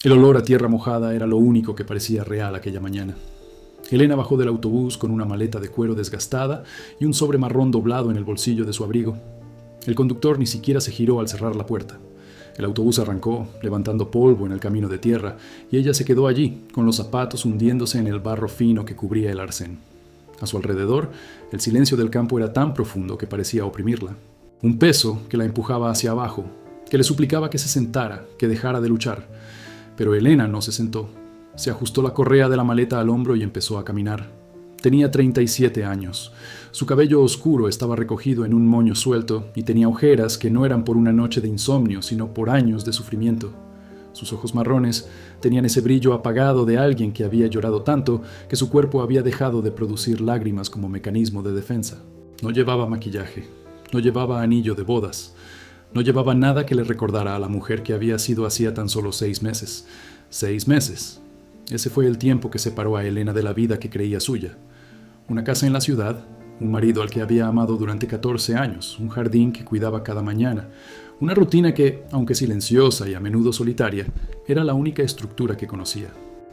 El olor a tierra mojada era lo único que parecía real aquella mañana. Elena bajó del autobús con una maleta de cuero desgastada y un sobre marrón doblado en el bolsillo de su abrigo. El conductor ni siquiera se giró al cerrar la puerta. El autobús arrancó, levantando polvo en el camino de tierra, y ella se quedó allí, con los zapatos hundiéndose en el barro fino que cubría el arcén. A su alrededor, el silencio del campo era tan profundo que parecía oprimirla. Un peso que la empujaba hacia abajo, que le suplicaba que se sentara, que dejara de luchar. Pero Elena no se sentó. Se ajustó la correa de la maleta al hombro y empezó a caminar. Tenía 37 años. Su cabello oscuro estaba recogido en un moño suelto y tenía ojeras que no eran por una noche de insomnio, sino por años de sufrimiento. Sus ojos marrones tenían ese brillo apagado de alguien que había llorado tanto que su cuerpo había dejado de producir lágrimas como mecanismo de defensa. No llevaba maquillaje, no llevaba anillo de bodas, no llevaba nada que le recordara a la mujer que había sido hacía tan solo 6 meses. 6 meses. Ese fue el tiempo que separó a Elena de la vida que creía suya. Una casa en la ciudad, un marido al que había amado durante 14 años, un jardín que cuidaba cada mañana, una rutina que, aunque silenciosa y a menudo solitaria, era la única estructura que conocía.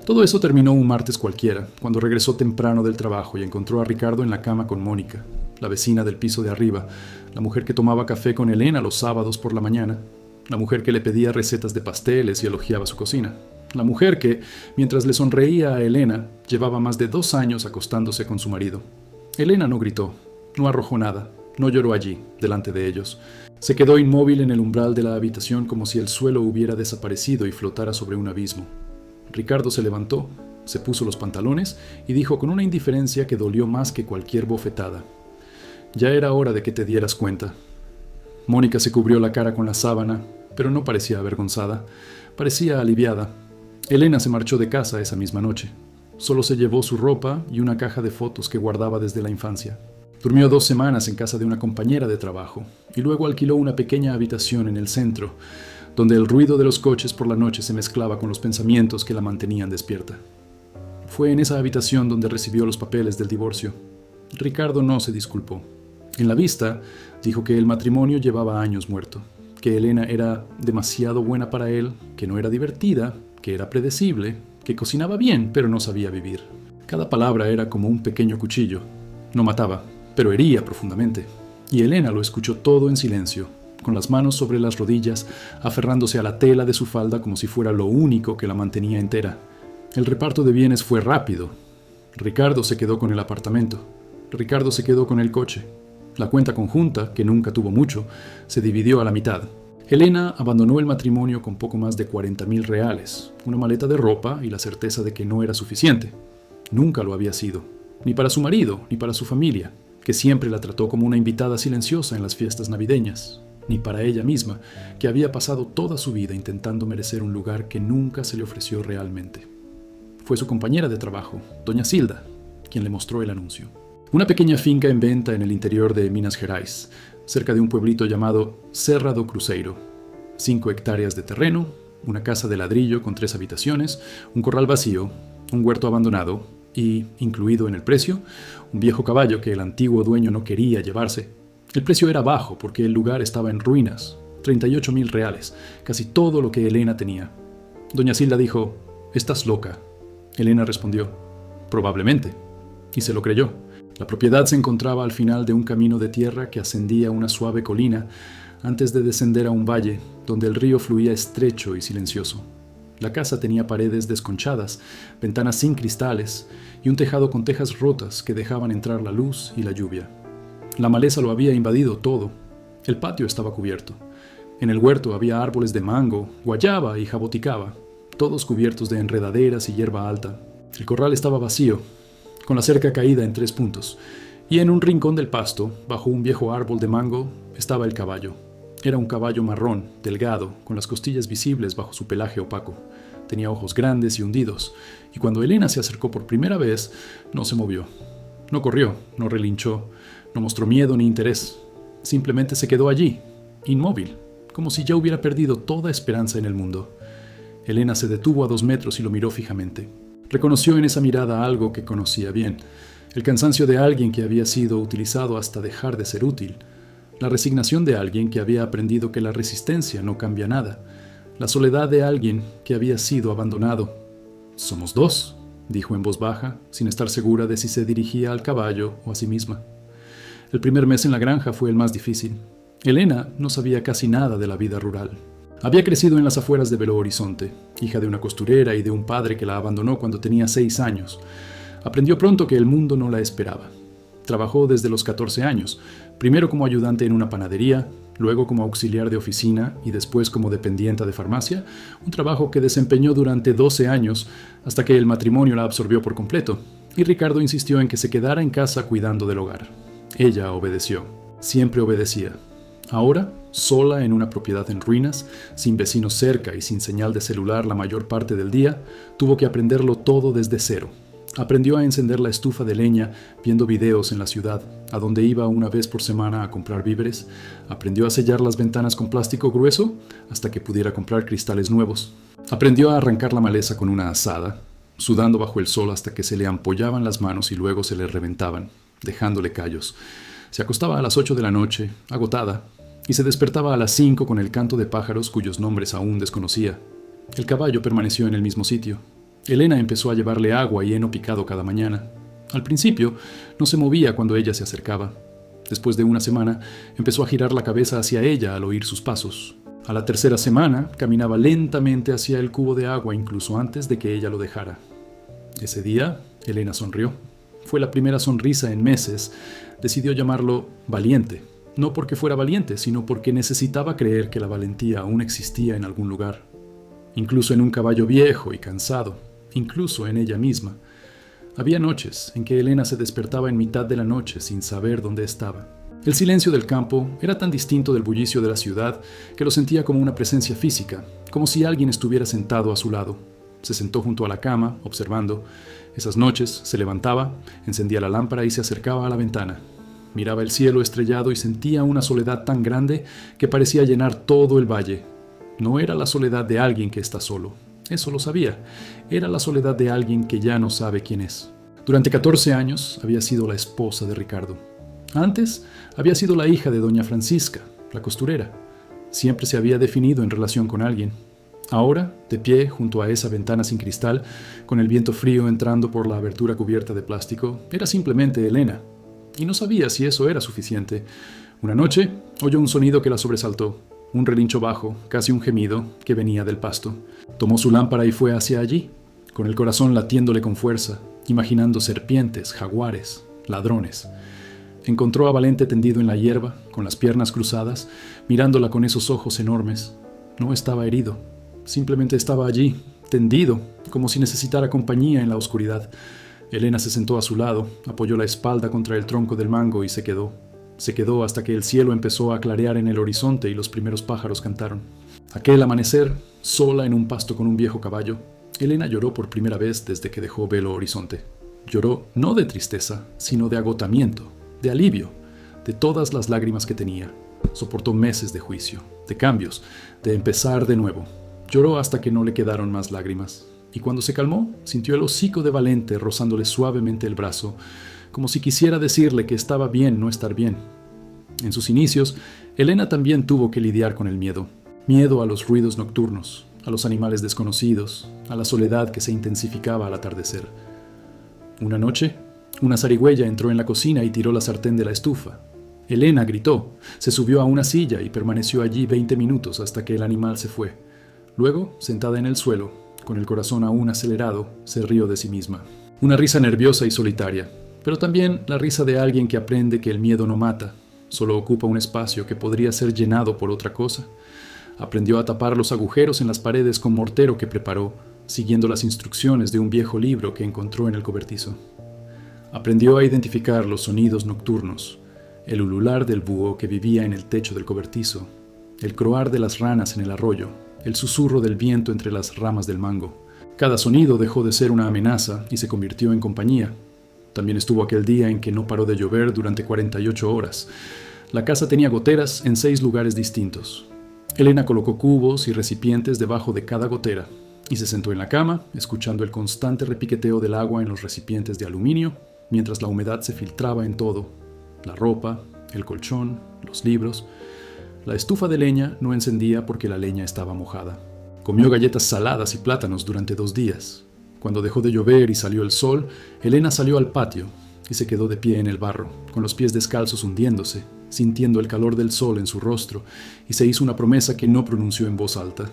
Todo eso terminó un martes cualquiera, cuando regresó temprano del trabajo y encontró a Ricardo en la cama con Mónica, la vecina del piso de arriba, la mujer que tomaba café con Elena los sábados por la mañana, la mujer que le pedía recetas de pasteles y elogiaba su cocina. La mujer que, mientras le sonreía a Elena, llevaba más de 2 años acostándose con su marido. Elena no gritó, no arrojó nada, no lloró allí, delante de ellos. Se quedó inmóvil en el umbral de la habitación como si el suelo hubiera desaparecido y flotara sobre un abismo. Ricardo se levantó, se puso los pantalones y dijo con una indiferencia que dolió más que cualquier bofetada: «Ya era hora de que te dieras cuenta». Mónica se cubrió la cara con la sábana, pero no parecía avergonzada, parecía aliviada. Elena se marchó de casa esa misma noche. Solo se llevó su ropa y una caja de fotos que guardaba desde la infancia. Durmió 2 semanas en casa de una compañera de trabajo y luego alquiló una pequeña habitación en el centro, donde el ruido de los coches por la noche se mezclaba con los pensamientos que la mantenían despierta. Fue en esa habitación donde recibió los papeles del divorcio. Ricardo no se disculpó. En la vista, dijo que el matrimonio llevaba años muerto, que Elena era demasiado buena para él, que no era divertida, que era predecible, que cocinaba bien, pero no sabía vivir. Cada palabra era como un pequeño cuchillo. No mataba, pero hería profundamente. Y Elena lo escuchó todo en silencio, con las manos sobre las rodillas, aferrándose a la tela de su falda como si fuera lo único que la mantenía entera. El reparto de bienes fue rápido. Ricardo se quedó con el apartamento. Ricardo se quedó con el coche. La cuenta conjunta, que nunca tuvo mucho, se dividió a la mitad. Elena abandonó el matrimonio con poco más de 40,000 reales, una maleta de ropa y la certeza de que no era suficiente. Nunca lo había sido, ni para su marido, ni para su familia, que siempre la trató como una invitada silenciosa en las fiestas navideñas, ni para ella misma, que había pasado toda su vida intentando merecer un lugar que nunca se le ofreció realmente. Fue su compañera de trabajo, doña Silda, quien le mostró el anuncio. Una pequeña finca en venta en el interior de Minas Gerais, cerca de un pueblito llamado Serra do Cruzeiro. 5 hectáreas de terreno, una casa de ladrillo con 3 habitaciones, un corral vacío, un huerto abandonado y, incluido en el precio, un viejo caballo que el antiguo dueño no quería llevarse. El precio era bajo porque el lugar estaba en ruinas, 38,000 reales, casi todo lo que Elena tenía. Doña Silda dijo: «¿Estás loca?». Elena respondió: «Probablemente», y se lo creyó. La propiedad se encontraba al final de un camino de tierra que ascendía una suave colina antes de descender a un valle donde el río fluía estrecho y silencioso. La casa tenía paredes desconchadas, ventanas sin cristales y un tejado con tejas rotas que dejaban entrar la luz y la lluvia. La maleza lo había invadido todo. El patio estaba cubierto. En el huerto había árboles de mango, guayaba y jaboticaba, todos cubiertos de enredaderas y hierba alta. El corral estaba vacío, con la cerca caída en 3 puntos, y en un rincón del pasto, bajo un viejo árbol de mango, estaba el caballo. Era un caballo marrón, delgado, con las costillas visibles bajo su pelaje opaco. Tenía ojos grandes y hundidos, y cuando Elena se acercó por primera vez, no se movió. No corrió, no relinchó, no mostró miedo ni interés. Simplemente se quedó allí, inmóvil, como si ya hubiera perdido toda esperanza en el mundo. Elena se detuvo a 2 metros y lo miró fijamente. Reconoció en esa mirada algo que conocía bien: el cansancio de alguien que había sido utilizado hasta dejar de ser útil, la resignación de alguien que había aprendido que la resistencia no cambia nada, la soledad de alguien que había sido abandonado. «Somos dos», dijo en voz baja, sin estar segura de si se dirigía al caballo o a sí misma. El primer mes en la granja fue el más difícil. Elena no sabía casi nada de la vida rural. Había crecido en las afueras de Belo Horizonte, hija de una costurera y de un padre que la abandonó cuando tenía 6 años. Aprendió pronto que el mundo no la esperaba. Trabajó desde los 14 años, primero como ayudante en una panadería, luego como auxiliar de oficina y después como dependienta de farmacia, un trabajo que desempeñó durante 12 años hasta que el matrimonio la absorbió por completo, y Ricardo insistió en que se quedara en casa cuidando del hogar. Ella obedeció, siempre obedecía. Ahora, sola en una propiedad en ruinas, sin vecinos cerca y sin señal de celular la mayor parte del día, tuvo que aprenderlo todo desde cero. Aprendió a encender la estufa de leña viendo videos en la ciudad, a donde iba una vez por semana a comprar víveres. Aprendió a sellar las ventanas con plástico grueso hasta que pudiera comprar cristales nuevos. Aprendió a arrancar la maleza con una azada, sudando bajo el sol hasta que se le ampollaban las manos y luego se le reventaban, dejándole callos. Se acostaba a las 8 de la noche, agotada, y se despertaba a las 5 con el canto de pájaros cuyos nombres aún desconocía. El caballo permaneció en el mismo sitio. Elena empezó a llevarle agua y heno picado cada mañana. Al principio, no se movía cuando ella se acercaba. Después de una semana, empezó a girar la cabeza hacia ella al oír sus pasos. A la tercera semana, caminaba lentamente hacia el cubo de agua incluso antes de que ella lo dejara. Ese día, Elena sonrió. Fue la primera sonrisa en meses. Decidió llamarlo valiente. No porque fuera valiente, sino porque necesitaba creer que la valentía aún existía en algún lugar. Incluso en un caballo viejo y cansado, incluso en ella misma. Había noches en que Elena se despertaba en mitad de la noche sin saber dónde estaba. El silencio del campo era tan distinto del bullicio de la ciudad que lo sentía como una presencia física, como si alguien estuviera sentado a su lado. Se sentó junto a la cama, observando. Esas noches se levantaba, encendía la lámpara y se acercaba a la ventana. Miraba el cielo estrellado y sentía una soledad tan grande que parecía llenar todo el valle. No era la soledad de alguien que está solo, eso lo sabía. Era la soledad de alguien que ya no sabe quién es. Durante 14 años había sido la esposa de Ricardo. Antes había sido la hija de doña Francisca, la costurera. Siempre se había definido en relación con alguien. Ahora, de pie junto a esa ventana sin cristal, con el viento frío entrando por la abertura cubierta de plástico, era simplemente Elena. Y no sabía si eso era suficiente. Una noche oyó un sonido que la sobresaltó. Un relincho bajo, casi un gemido, que venía del pasto. Tomó su lámpara y fue hacia allí, con el corazón latiéndole con fuerza, imaginando serpientes, jaguares, ladrones. Encontró a Valente tendido en la hierba, con las piernas cruzadas, mirándola con esos ojos enormes. No estaba herido, simplemente estaba allí, tendido, como si necesitara compañía en la oscuridad. Elena se sentó a su lado, apoyó la espalda contra el tronco del mango y se quedó. Se quedó hasta que el cielo empezó a clarear en el horizonte y los primeros pájaros cantaron. Aquel amanecer, sola en un pasto con un viejo caballo, Elena lloró por primera vez desde que dejó Belo Horizonte. Lloró no de tristeza, sino de agotamiento, de alivio, de todas las lágrimas que tenía. Soportó meses de juicio, de cambios, de empezar de nuevo. Lloró hasta que no le quedaron más lágrimas. Y cuando se calmó, sintió el hocico de Valente rozándole suavemente el brazo, como si quisiera decirle que estaba bien no estar bien. En sus inicios, Elena también tuvo que lidiar con el miedo. Miedo a los ruidos nocturnos, a los animales desconocidos, a la soledad que se intensificaba al atardecer. Una noche, una zarigüeya entró en la cocina y tiró la sartén de la estufa. Elena gritó, se subió a una silla y permaneció allí 20 minutos hasta que el animal se fue. Luego, sentada en el suelo, con el corazón aún acelerado, se rió de sí misma. Una risa nerviosa y solitaria, pero también la risa de alguien que aprende que el miedo no mata, solo ocupa un espacio que podría ser llenado por otra cosa. Aprendió a tapar los agujeros en las paredes con mortero que preparó, siguiendo las instrucciones de un viejo libro que encontró en el cobertizo. Aprendió a identificar los sonidos nocturnos, el ulular del búho que vivía en el techo del cobertizo, el croar de las ranas en el arroyo, el susurro del viento entre las ramas del mango. Cada sonido dejó de ser una amenaza y se convirtió en compañía. También estuvo aquel día en que no paró de llover durante 48 horas. La casa tenía goteras en 6 lugares distintos. Elena colocó cubos y recipientes debajo de cada gotera y se sentó en la cama, escuchando el constante repiqueteo del agua en los recipientes de aluminio, mientras la humedad se filtraba en todo: la ropa, el colchón, los libros. La estufa de leña no encendía porque la leña estaba mojada. Comió galletas saladas y plátanos durante 2 días. Cuando dejó de llover y salió el sol, Elena salió al patio y se quedó de pie en el barro, con los pies descalzos hundiéndose, sintiendo el calor del sol en su rostro, y se hizo una promesa que no pronunció en voz alta.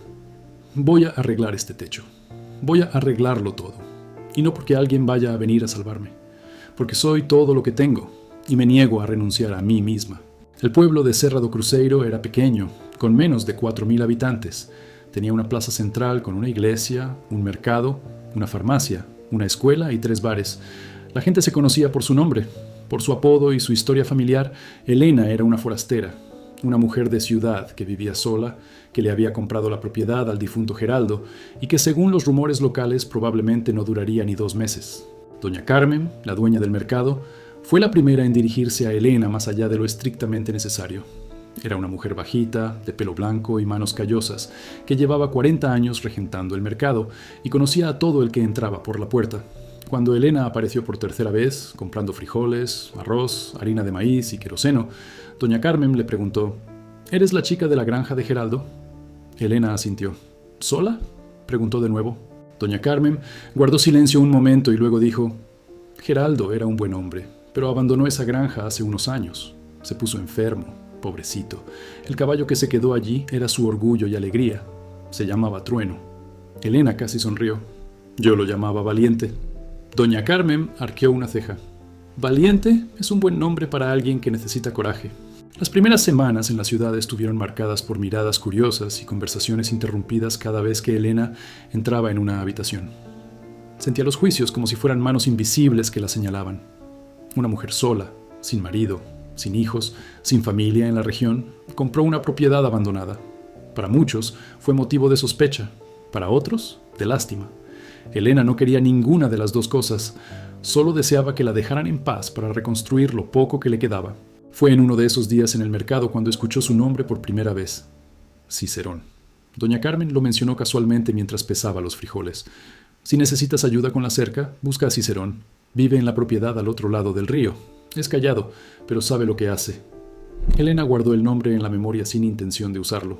Voy a arreglar este techo. Voy a arreglarlo todo. Y no porque alguien vaya a venir a salvarme, porque soy todo lo que tengo, y me niego a renunciar a mí misma. El pueblo de Serra do Cruzeiro era pequeño, con menos de 4.000 habitantes. Tenía una plaza central con una iglesia, un mercado, una farmacia, una escuela y 3 bares. La gente se conocía por su nombre, por su apodo y su historia familiar. Elena era una forastera, una mujer de ciudad que vivía sola, que le había comprado la propiedad al difunto Geraldo y que según los rumores locales probablemente no duraría ni 2 meses. Doña Carmen, la dueña del mercado, fue la primera en dirigirse a Elena más allá de lo estrictamente necesario. Era una mujer bajita, de pelo blanco y manos callosas, que llevaba 40 años regentando el mercado y conocía a todo el que entraba por la puerta. Cuando Elena apareció por tercera vez, comprando frijoles, arroz, harina de maíz y queroseno, doña Carmen le preguntó: ¿Eres la chica de la granja de Geraldo? Elena asintió. ¿Sola?, preguntó de nuevo. Doña Carmen guardó silencio un momento y luego dijo: Geraldo era un buen hombre, pero abandonó esa granja hace unos años. Se puso enfermo, pobrecito. El caballo que se quedó allí era su orgullo y alegría. Se llamaba Trueno. Elena casi sonrió. Yo lo llamaba Valiente. Doña Carmen arqueó una ceja. Valiente es un buen nombre para alguien que necesita coraje. Las primeras semanas en la ciudad estuvieron marcadas por miradas curiosas y conversaciones interrumpidas cada vez que Elena entraba en una habitación. Sentía los juicios como si fueran manos invisibles que la señalaban. Una mujer sola, sin marido, sin hijos, sin familia en la región, compró una propiedad abandonada. Para muchos fue motivo de sospecha, para otros de lástima. Elena no quería ninguna de las 2 cosas, solo deseaba que la dejaran en paz para reconstruir lo poco que le quedaba. Fue en uno de esos días en el mercado cuando escuchó su nombre por primera vez. Cicerón. Doña Carmen lo mencionó casualmente mientras pesaba los frijoles. Si necesitas ayuda con la cerca, busca a Cicerón. Vive en la propiedad al otro lado del río. Es callado, pero sabe lo que hace. Elena guardó el nombre en la memoria sin intención de usarlo.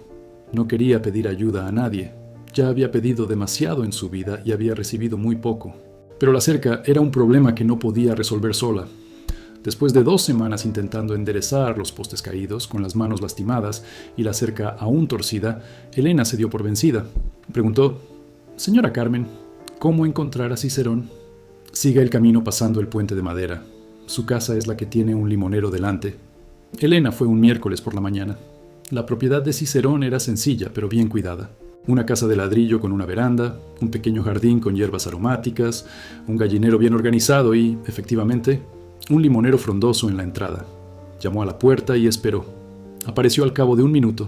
No quería pedir ayuda a nadie. Ya había pedido demasiado en su vida y había recibido muy poco. Pero la cerca era un problema que no podía resolver sola. Después de 2 semanas intentando enderezar los postes caídos, con las manos lastimadas y la cerca aún torcida, Elena se dio por vencida. Preguntó: Señora Carmen, ¿cómo encontrar a Cicerón? Siga el camino pasando el puente de madera. Su casa es la que tiene un limonero delante. Elena fue un miércoles por la mañana. La propiedad de Cicerón era sencilla, pero bien cuidada. Una casa de ladrillo con una veranda, un pequeño jardín con hierbas aromáticas, un gallinero bien organizado y, efectivamente, un limonero frondoso en la entrada. Llamó a la puerta y esperó. Apareció al cabo de 1 minuto.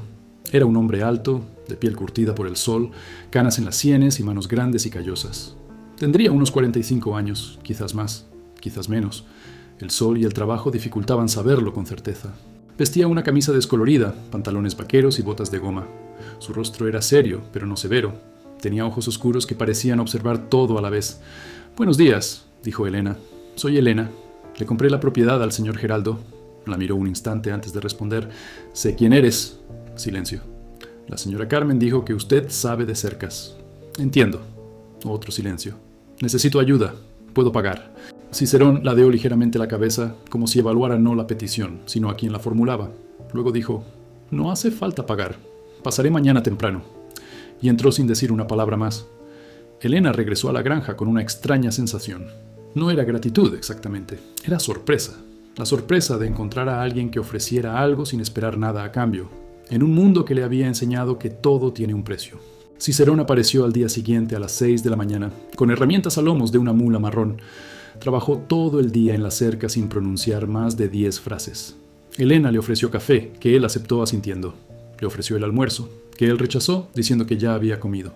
Era un hombre alto, de piel curtida por el sol, canas en las sienes y manos grandes y callosas. Tendría unos 45 años, quizás más, quizás menos. El sol y el trabajo dificultaban saberlo con certeza. Vestía una camisa descolorida, pantalones vaqueros y botas de goma. Su rostro era serio, pero no severo. Tenía ojos oscuros que parecían observar todo a la vez. «Buenos días», dijo Elena. «Soy Elena. Le compré la propiedad al señor Geraldo». La miró un instante antes de responder. «Sé quién eres». Silencio. «La señora Carmen dijo que usted sabe de cercas». «Entiendo». Otro silencio. «Necesito ayuda. Puedo pagar». Cicerón ladeó ligeramente la cabeza, como si evaluara no la petición, sino a quien la formulaba. Luego dijo: «No hace falta pagar. Pasaré mañana temprano». Y entró sin decir una palabra más. Elena regresó a la granja con una extraña sensación. No era gratitud exactamente, era sorpresa. La sorpresa de encontrar a alguien que ofreciera algo sin esperar nada a cambio, en un mundo que le había enseñado que todo tiene un precio. Cicerón apareció al día siguiente a las 6 de la mañana, con herramientas a lomos de una mula marrón. Trabajó todo el día en la cerca sin pronunciar más de 10 frases. Elena le ofreció café, que él aceptó asintiendo. Le ofreció el almuerzo, que él rechazó, diciendo que ya había comido.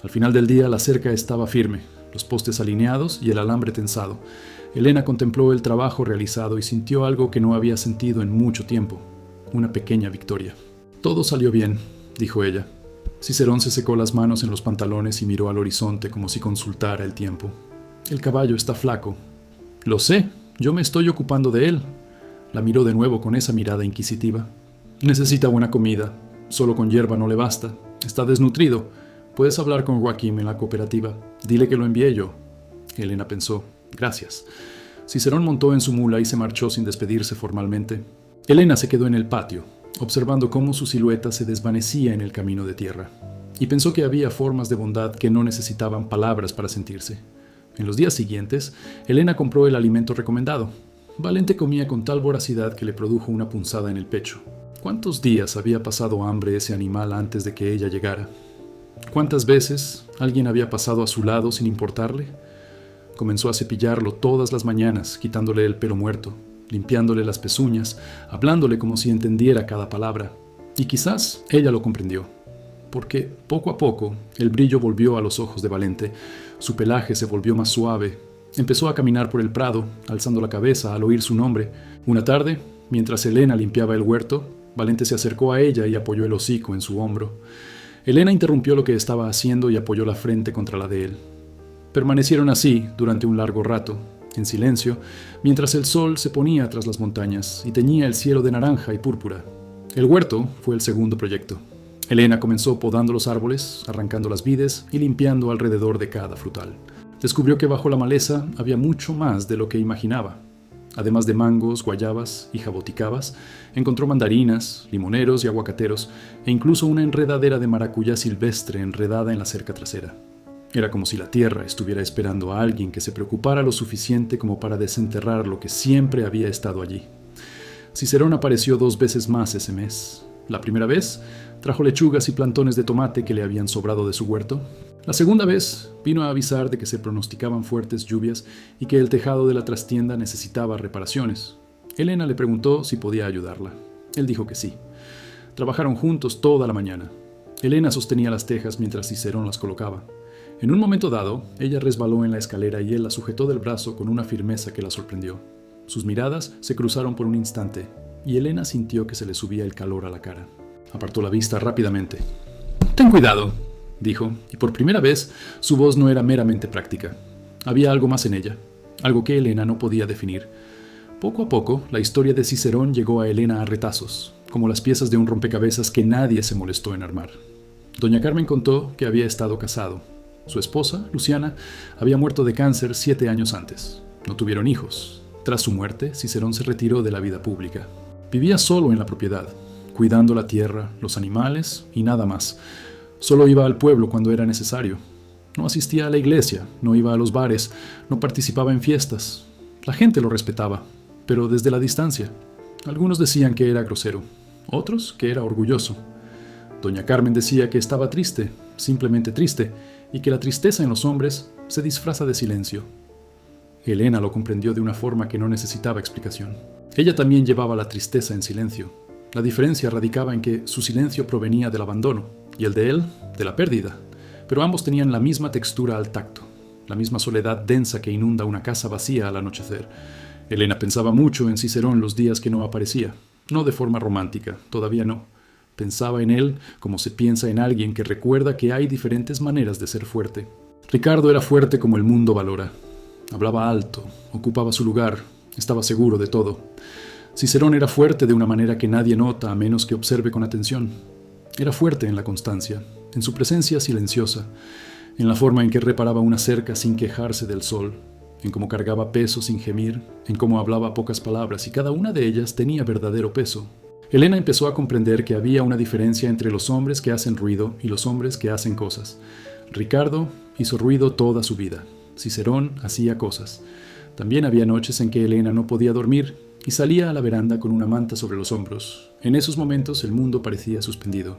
Al final del día la cerca estaba firme, los postes alineados y el alambre tensado. Elena contempló el trabajo realizado y sintió algo que no había sentido en mucho tiempo, una pequeña victoria. «Todo salió bien», dijo ella. Cicerón se secó las manos en los pantalones y miró al horizonte como si consultara el tiempo. «El caballo está flaco». «Lo sé, yo me estoy ocupando de él». La miró de nuevo con esa mirada inquisitiva. «Necesita buena comida. Solo con hierba no le basta. Está desnutrido. Puedes hablar con Joaquim en la cooperativa. Dile que lo envié yo. Elena pensó. Gracias. Cicerón montó en su mula y se marchó sin despedirse formalmente. Elena se quedó en el patio, observando cómo su silueta se desvanecía en el camino de tierra, y pensó que había formas de bondad que no necesitaban palabras para sentirse. En los días siguientes, Elena compró el alimento recomendado. Valente comía con tal voracidad que le produjo una punzada en el pecho. ¿Cuántos días había pasado hambre ese animal antes de que ella llegara? ¿Cuántas veces alguien había pasado a su lado sin importarle? Comenzó a cepillarlo todas las mañanas, quitándole el pelo muerto, limpiándole las pezuñas, hablándole como si entendiera cada palabra. Y quizás ella lo comprendió, porque poco a poco el brillo volvió a los ojos de Valente, su pelaje se volvió más suave, empezó a caminar por el prado, alzando la cabeza al oír su nombre. Una tarde, mientras Elena limpiaba el huerto, Valente se acercó a ella y apoyó el hocico en su hombro. Elena interrumpió lo que estaba haciendo y apoyó la frente contra la de él. Permanecieron así durante un largo rato, en silencio, mientras el sol se ponía tras las montañas y teñía el cielo de naranja y púrpura. El huerto fue el segundo proyecto. Elena comenzó podando los árboles, arrancando las vides y limpiando alrededor de cada frutal. Descubrió que bajo la maleza había mucho más de lo que imaginaba. Además de mangos, guayabas y jaboticabas, encontró mandarinas, limoneros y aguacateros, e incluso una enredadera de maracuyá silvestre enredada en la cerca trasera. Era como si la tierra estuviera esperando a alguien que se preocupara lo suficiente como para desenterrar lo que siempre había estado allí. Cicerón apareció 2 veces más ese mes. La primera vez trajo lechugas y plantones de tomate que le habían sobrado de su huerto. La segunda vez vino a avisar de que se pronosticaban fuertes lluvias y que el tejado de la trastienda necesitaba reparaciones. Elena le preguntó si podía ayudarla. Él dijo que sí. Trabajaron juntos toda la mañana. Elena sostenía las tejas mientras Cicerón las colocaba. En un momento dado, ella resbaló en la escalera y él la sujetó del brazo con una firmeza que la sorprendió. Sus miradas se cruzaron por un instante, y Elena sintió que se le subía el calor a la cara. Apartó la vista rápidamente. «Ten cuidado», dijo, y por primera vez su voz no era meramente práctica. Había algo más en ella, algo que Elena no podía definir. Poco a poco, la historia de Cicerón llegó a Elena a retazos, como las piezas de un rompecabezas que nadie se molestó en armar. Doña Carmen contó que había estado casado. Su esposa, Luciana, había muerto de cáncer 7 años antes. No tuvieron hijos. Tras su muerte, Cicerón se retiró de la vida pública. Vivía solo en la propiedad, cuidando la tierra, los animales y nada más. Solo iba al pueblo cuando era necesario. No asistía a la iglesia, no iba a los bares, no participaba en fiestas. La gente lo respetaba, pero desde la distancia. Algunos decían que era grosero, otros que era orgulloso. Doña Carmen decía que estaba triste, simplemente triste, y que la tristeza en los hombres se disfraza de silencio. Elena lo comprendió de una forma que no necesitaba explicación. Ella también llevaba la tristeza en silencio. La diferencia radicaba en que su silencio provenía del abandono, y el de él, de la pérdida. Pero ambos tenían la misma textura al tacto, la misma soledad densa que inunda una casa vacía al anochecer. Elena pensaba mucho en Cicerón los días que no aparecía, no de forma romántica, todavía no. Pensaba en él como se piensa en alguien que recuerda que hay diferentes maneras de ser fuerte. Ricardo era fuerte como el mundo valora. Hablaba alto, ocupaba su lugar, estaba seguro de todo. Cicerón era fuerte de una manera que nadie nota a menos que observe con atención. Era fuerte en la constancia, en su presencia silenciosa, en la forma en que reparaba una cerca sin quejarse del sol, en cómo cargaba peso sin gemir, en cómo hablaba pocas palabras y cada una de ellas tenía verdadero peso. Elena empezó a comprender que había una diferencia entre los hombres que hacen ruido y los hombres que hacen cosas. Ricardo hizo ruido toda su vida. Cicerón hacía cosas. También había noches en que Elena no podía dormir y salía a la veranda con una manta sobre los hombros. En esos momentos el mundo parecía suspendido.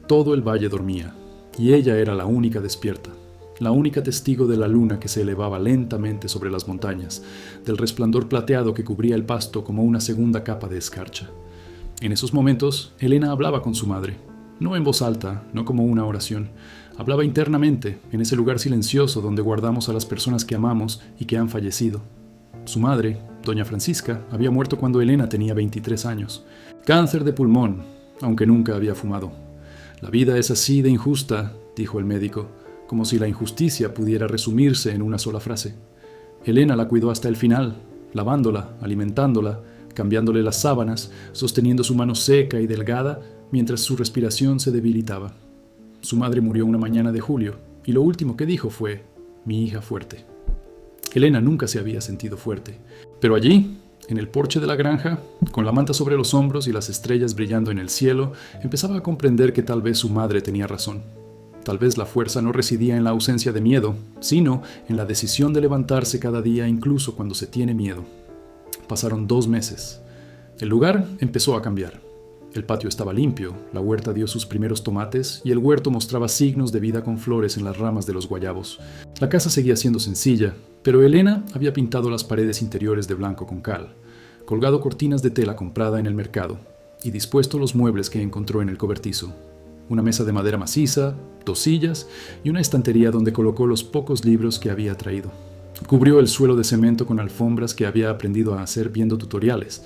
Todo el valle dormía, y ella era la única despierta, la única testigo de la luna que se elevaba lentamente sobre las montañas, del resplandor plateado que cubría el pasto como una segunda capa de escarcha. En esos momentos, Elena hablaba con su madre, no en voz alta, no como una oración. Hablaba internamente, en ese lugar silencioso donde guardamos a las personas que amamos y que han fallecido. Su madre, doña Francisca, había muerto cuando Elena tenía 23 años. Cáncer de pulmón, aunque nunca había fumado. La vida es así de injusta, dijo el médico, como si la injusticia pudiera resumirse en una sola frase. Elena la cuidó hasta el final, lavándola, alimentándola, cambiándole las sábanas, sosteniendo su mano seca y delgada mientras su respiración se debilitaba. Su madre murió una mañana de julio, y lo último que dijo fue: mi hija fuerte. Elena nunca se había sentido fuerte, pero allí, en el porche de la granja, con la manta sobre los hombros y las estrellas brillando en el cielo, empezaba a comprender que tal vez su madre tenía razón. Tal vez la fuerza no residía en la ausencia de miedo, sino en la decisión de levantarse cada día incluso cuando se tiene miedo. Pasaron 2 meses. El lugar empezó a cambiar. El patio estaba limpio, la huerta dio sus primeros tomates y el huerto mostraba signos de vida con flores en las ramas de los guayabos. La casa seguía siendo sencilla, pero Elena había pintado las paredes interiores de blanco con cal, colgado cortinas de tela comprada en el mercado y dispuesto los muebles que encontró en el cobertizo. Una mesa de madera maciza, 2 sillas y una estantería donde colocó los pocos libros que había traído. Cubrió el suelo de cemento con alfombras que había aprendido a hacer viendo tutoriales.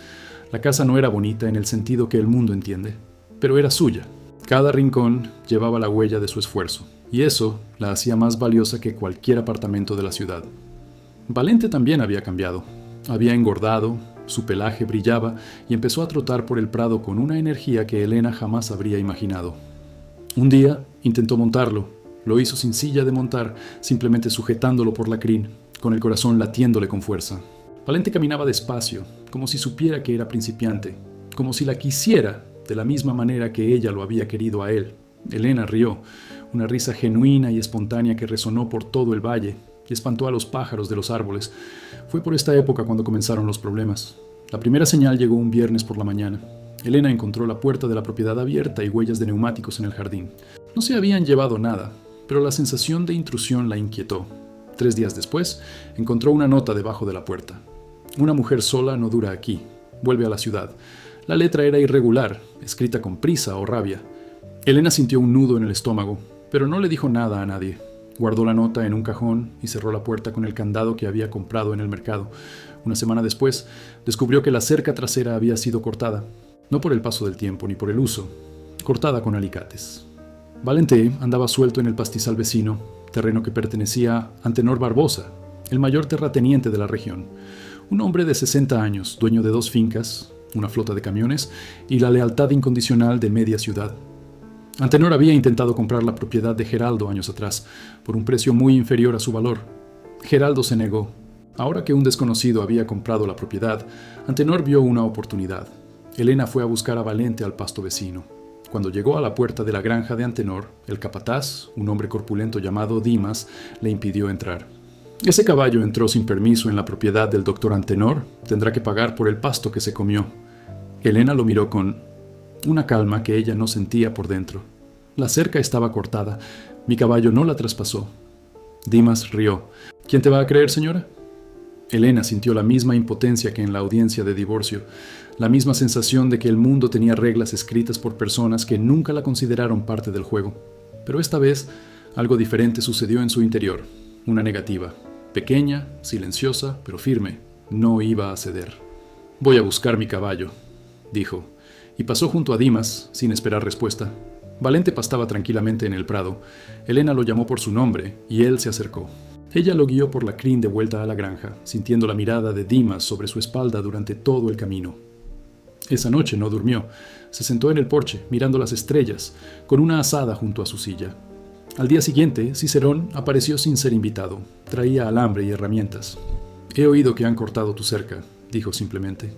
La casa no era bonita en el sentido que el mundo entiende, pero era suya. Cada rincón llevaba la huella de su esfuerzo, y eso la hacía más valiosa que cualquier apartamento de la ciudad. Valente también había cambiado. Había engordado, su pelaje brillaba y empezó a trotar por el prado con una energía que Elena jamás habría imaginado. Un día intentó montarlo. Lo hizo sin silla de montar, simplemente sujetándolo por la crin, con el corazón latiéndole con fuerza. Valente caminaba despacio, como si supiera que era principiante, como si la quisiera de la misma manera que ella lo había querido a él. Elena rió, una risa genuina y espontánea que resonó por todo el valle y espantó a los pájaros de los árboles. Fue por esta época cuando comenzaron los problemas. La primera señal llegó un viernes por la mañana. Elena encontró la puerta de la propiedad abierta y huellas de neumáticos en el jardín. No se habían llevado nada, pero la sensación de intrusión la inquietó. 3 días después, encontró una nota debajo de la puerta. Una mujer sola no dura aquí. Vuelve a la ciudad. La letra era irregular, escrita con prisa o rabia. Elena sintió un nudo en el estómago, pero no le dijo nada a nadie. Guardó la nota en un cajón y cerró la puerta con el candado que había comprado en el mercado. Una semana después, descubrió que la cerca trasera había sido cortada. No por el paso del tiempo ni por el uso. Cortada con alicates. Valente andaba suelto en el pastizal vecino, terreno que pertenecía a Antenor Barbosa, el mayor terrateniente de la región. Un hombre de 60 años, dueño de 2 fincas, una flota de camiones y la lealtad incondicional de media ciudad. Antenor había intentado comprar la propiedad de Geraldo años atrás, por un precio muy inferior a su valor. Geraldo se negó. Ahora que un desconocido había comprado la propiedad, Antenor vio una oportunidad. Elena fue a buscar a Valente al pasto vecino. Cuando llegó a la puerta de la granja de Antenor, el capataz, un hombre corpulento llamado Dimas, le impidió entrar. Ese caballo entró sin permiso en la propiedad del doctor Antenor, tendrá que pagar por el pasto que se comió. Elena lo miró con una calma que ella no sentía por dentro. La cerca estaba cortada, mi caballo no la traspasó. Dimas rió. ¿Quién te va a creer, señora? Elena sintió la misma impotencia que en la audiencia de divorcio, la misma sensación de que el mundo tenía reglas escritas por personas que nunca la consideraron parte del juego. Pero esta vez, algo diferente sucedió en su interior, una negativa. Pequeña, silenciosa, pero firme. No iba a ceder. Voy a buscar mi caballo, dijo, y pasó junto a Dimas sin esperar respuesta. Valente pastaba tranquilamente en el prado. Elena lo llamó por su nombre y él se acercó. Ella lo guió por la crin de vuelta a la granja, sintiendo la mirada de Dimas sobre su espalda durante todo el camino. Esa noche no durmió. Se sentó en el porche, mirando las estrellas, con una asada junto a su silla. Al día siguiente, Cicerón apareció sin ser invitado. Traía alambre y herramientas. «He oído que han cortado tu cerca», dijo simplemente.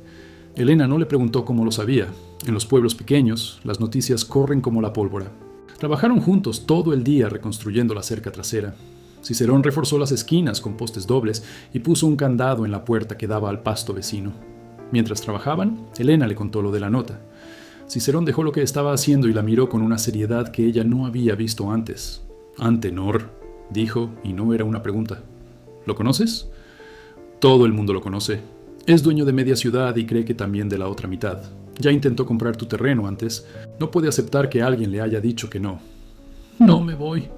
Elena no le preguntó cómo lo sabía. En los pueblos pequeños, las noticias corren como la pólvora. Trabajaron juntos todo el día reconstruyendo la cerca trasera. Cicerón reforzó las esquinas con postes dobles y puso un candado en la puerta que daba al pasto vecino. Mientras trabajaban, Elena le contó lo de la nota. Cicerón dejó lo que estaba haciendo y la miró con una seriedad que ella no había visto antes. «Antenor», dijo, y no era una pregunta. «¿Lo conoces?» «Todo el mundo lo conoce. Es dueño de media ciudad y cree que también de la otra mitad. Ya intentó comprar tu terreno antes. No puede aceptar que alguien le haya dicho que no». «No me voy».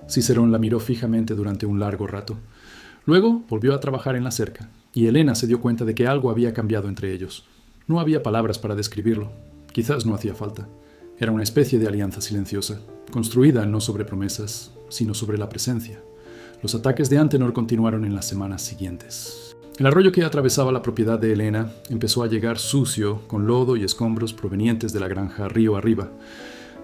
Cicerón la miró fijamente durante un largo rato. Luego volvió a trabajar en la cerca, y Elena se dio cuenta de que algo había cambiado entre ellos. No había palabras para describirlo. Quizás no hacía falta. Era una especie de alianza silenciosa, construida no sobre promesas, sino sobre la presencia. Los ataques de Antenor continuaron en las semanas siguientes. El arroyo que atravesaba la propiedad de Elena empezó a llegar sucio, con lodo y escombros provenientes de la granja río arriba.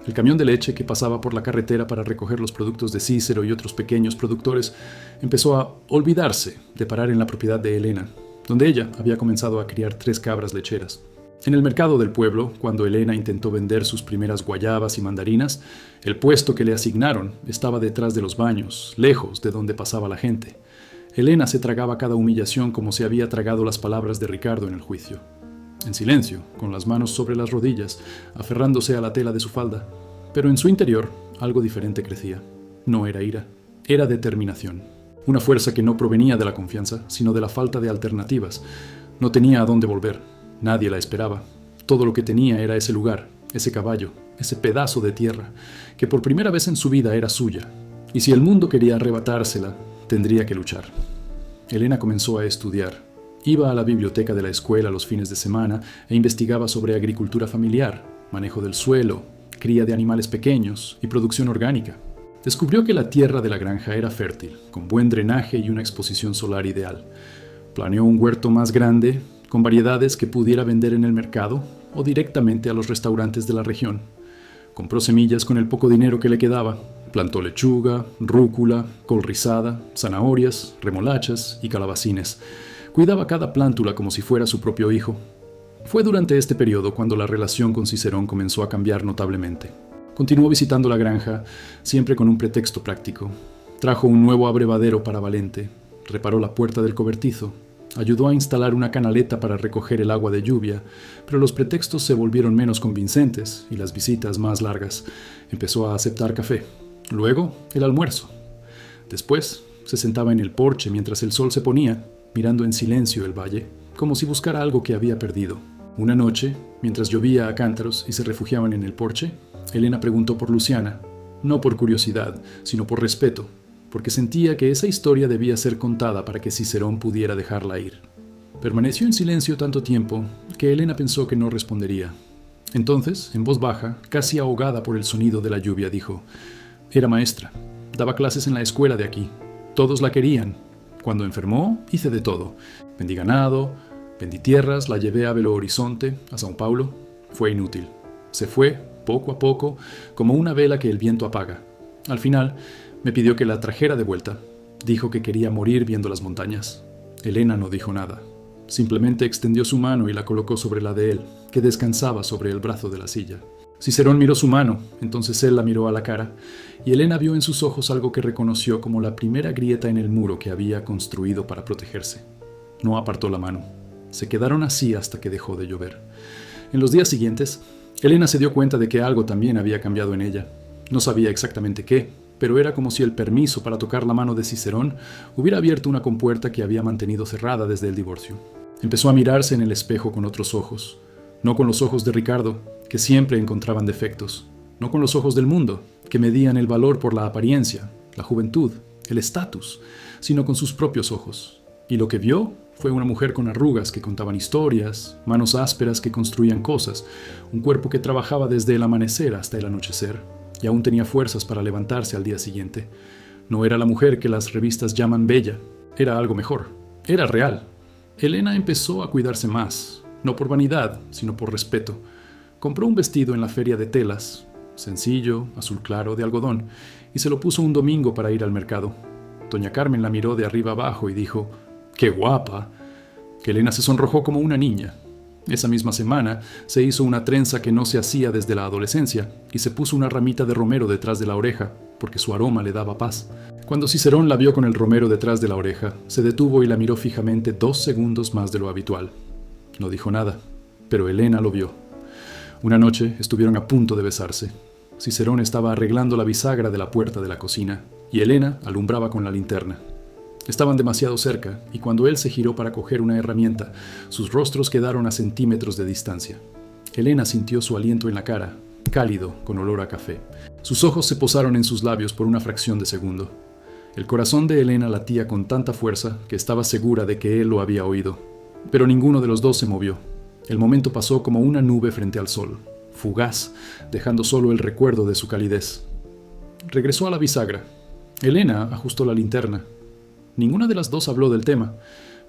El camión de leche que pasaba por la carretera para recoger los productos de Cícero y otros pequeños productores empezó a olvidarse de parar en la propiedad de Elena, donde ella había comenzado a criar 3 cabras lecheras. En el mercado del pueblo, cuando Elena intentó vender sus primeras guayabas y mandarinas, el puesto que le asignaron estaba detrás de los baños, lejos de donde pasaba la gente. Elena se tragaba cada humillación como se había tragado las palabras de Ricardo en el juicio. En silencio, con las manos sobre las rodillas, aferrándose a la tela de su falda. Pero en su interior, algo diferente crecía. No era ira, era determinación. Una fuerza que no provenía de la confianza, sino de la falta de alternativas. No tenía a dónde volver. Nadie la esperaba. Todo lo que tenía era ese lugar, ese caballo, ese pedazo de tierra, que por primera vez en su vida era suya. Y si el mundo quería arrebatársela, tendría que luchar. Elena comenzó a estudiar. Iba a la biblioteca de la escuela los fines de semana e investigaba sobre agricultura familiar, manejo del suelo, cría de animales pequeños y producción orgánica. Descubrió que la tierra de la granja era fértil, con buen drenaje y una exposición solar ideal. Planeó un huerto más grande, con variedades que pudiera vender en el mercado o directamente a los restaurantes de la región. Compró semillas con el poco dinero que le quedaba. Plantó lechuga, rúcula, col rizada, zanahorias, remolachas y calabacines. Cuidaba cada plántula como si fuera su propio hijo. Fue durante este periodo cuando la relación con Cicerón comenzó a cambiar notablemente. Continuó visitando la granja, siempre con un pretexto práctico. Trajo un nuevo abrevadero para Valente, reparó la puerta del cobertizo, ayudó a instalar una canaleta para recoger el agua de lluvia, pero los pretextos se volvieron menos convincentes y las visitas más largas. Empezó a aceptar café, luego el almuerzo. Después se sentaba en el porche mientras el sol se ponía, mirando en silencio el valle, como si buscara algo que había perdido. Una noche, mientras llovía a cántaros y se refugiaban en el porche, Elena preguntó por Luciana, no por curiosidad, sino por respeto, porque sentía que esa historia debía ser contada para que Cicerón pudiera dejarla ir. Permaneció en silencio tanto tiempo que Elena pensó que no respondería. Entonces, en voz baja, casi ahogada por el sonido de la lluvia, dijo: «Era maestra, daba clases en la escuela de aquí. Todos la querían. Cuando enfermó, hice de todo. Vendí ganado, vendí tierras, la llevé a Belo Horizonte, a São Paulo. Fue inútil. Se fue, poco a poco, como una vela que el viento apaga. Al final, me pidió que la trajera de vuelta. Dijo que quería morir viendo las montañas». Elena no dijo nada. Simplemente extendió su mano y la colocó sobre la de él, que descansaba sobre el brazo de la silla. Cicerón miró su mano, entonces él la miró a la cara, y Elena vio en sus ojos algo que reconoció como la primera grieta en el muro que había construido para protegerse. No apartó la mano. Se quedaron así hasta que dejó de llover. En los días siguientes, Elena se dio cuenta de que algo también había cambiado en ella. No sabía exactamente qué, pero era como si el permiso para tocar la mano de Cicerón hubiera abierto una compuerta que había mantenido cerrada desde el divorcio. Empezó a mirarse en el espejo con otros ojos, no con los ojos de Ricardo, que siempre encontraban defectos, no con los ojos del mundo, que medían el valor por la apariencia, la juventud, el estatus, sino con sus propios ojos. Y lo que vio fue una mujer con arrugas que contaban historias, manos ásperas que construían cosas, un cuerpo que trabajaba desde el amanecer hasta el anochecer, y aún tenía fuerzas para levantarse al día siguiente. No era la mujer que las revistas llaman bella, era algo mejor, era real. Elena empezó a cuidarse más, no por vanidad, sino por respeto. Compró un vestido en la feria de telas, sencillo, azul claro, de algodón, y se lo puso un domingo para ir al mercado. Doña Carmen la miró de arriba abajo y dijo: «¡Qué guapa!». Elena se sonrojó como una niña. Esa misma semana se hizo una trenza que no se hacía desde la adolescencia y se puso una ramita de romero detrás de la oreja, porque su aroma le daba paz. Cuando Cicerón la vio con el romero detrás de la oreja, se detuvo y la miró fijamente 2 segundos más de lo habitual. No dijo nada, pero Elena lo vio. Una noche estuvieron a punto de besarse. Cicerón estaba arreglando la bisagra de la puerta de la cocina y Elena alumbraba con la linterna. Estaban demasiado cerca y cuando él se giró para coger una herramienta, sus rostros quedaron a centímetros de distancia. Elena sintió su aliento en la cara, cálido, con olor a café. Sus ojos se posaron en sus labios por una fracción de segundo. El corazón de Elena latía con tanta fuerza que estaba segura de que él lo había oído. Pero ninguno de los dos se movió. El momento pasó como una nube frente al sol, fugaz, dejando solo el recuerdo de su calidez. Regresó a la bisagra. Elena ajustó la linterna. Ninguna de las dos habló del tema,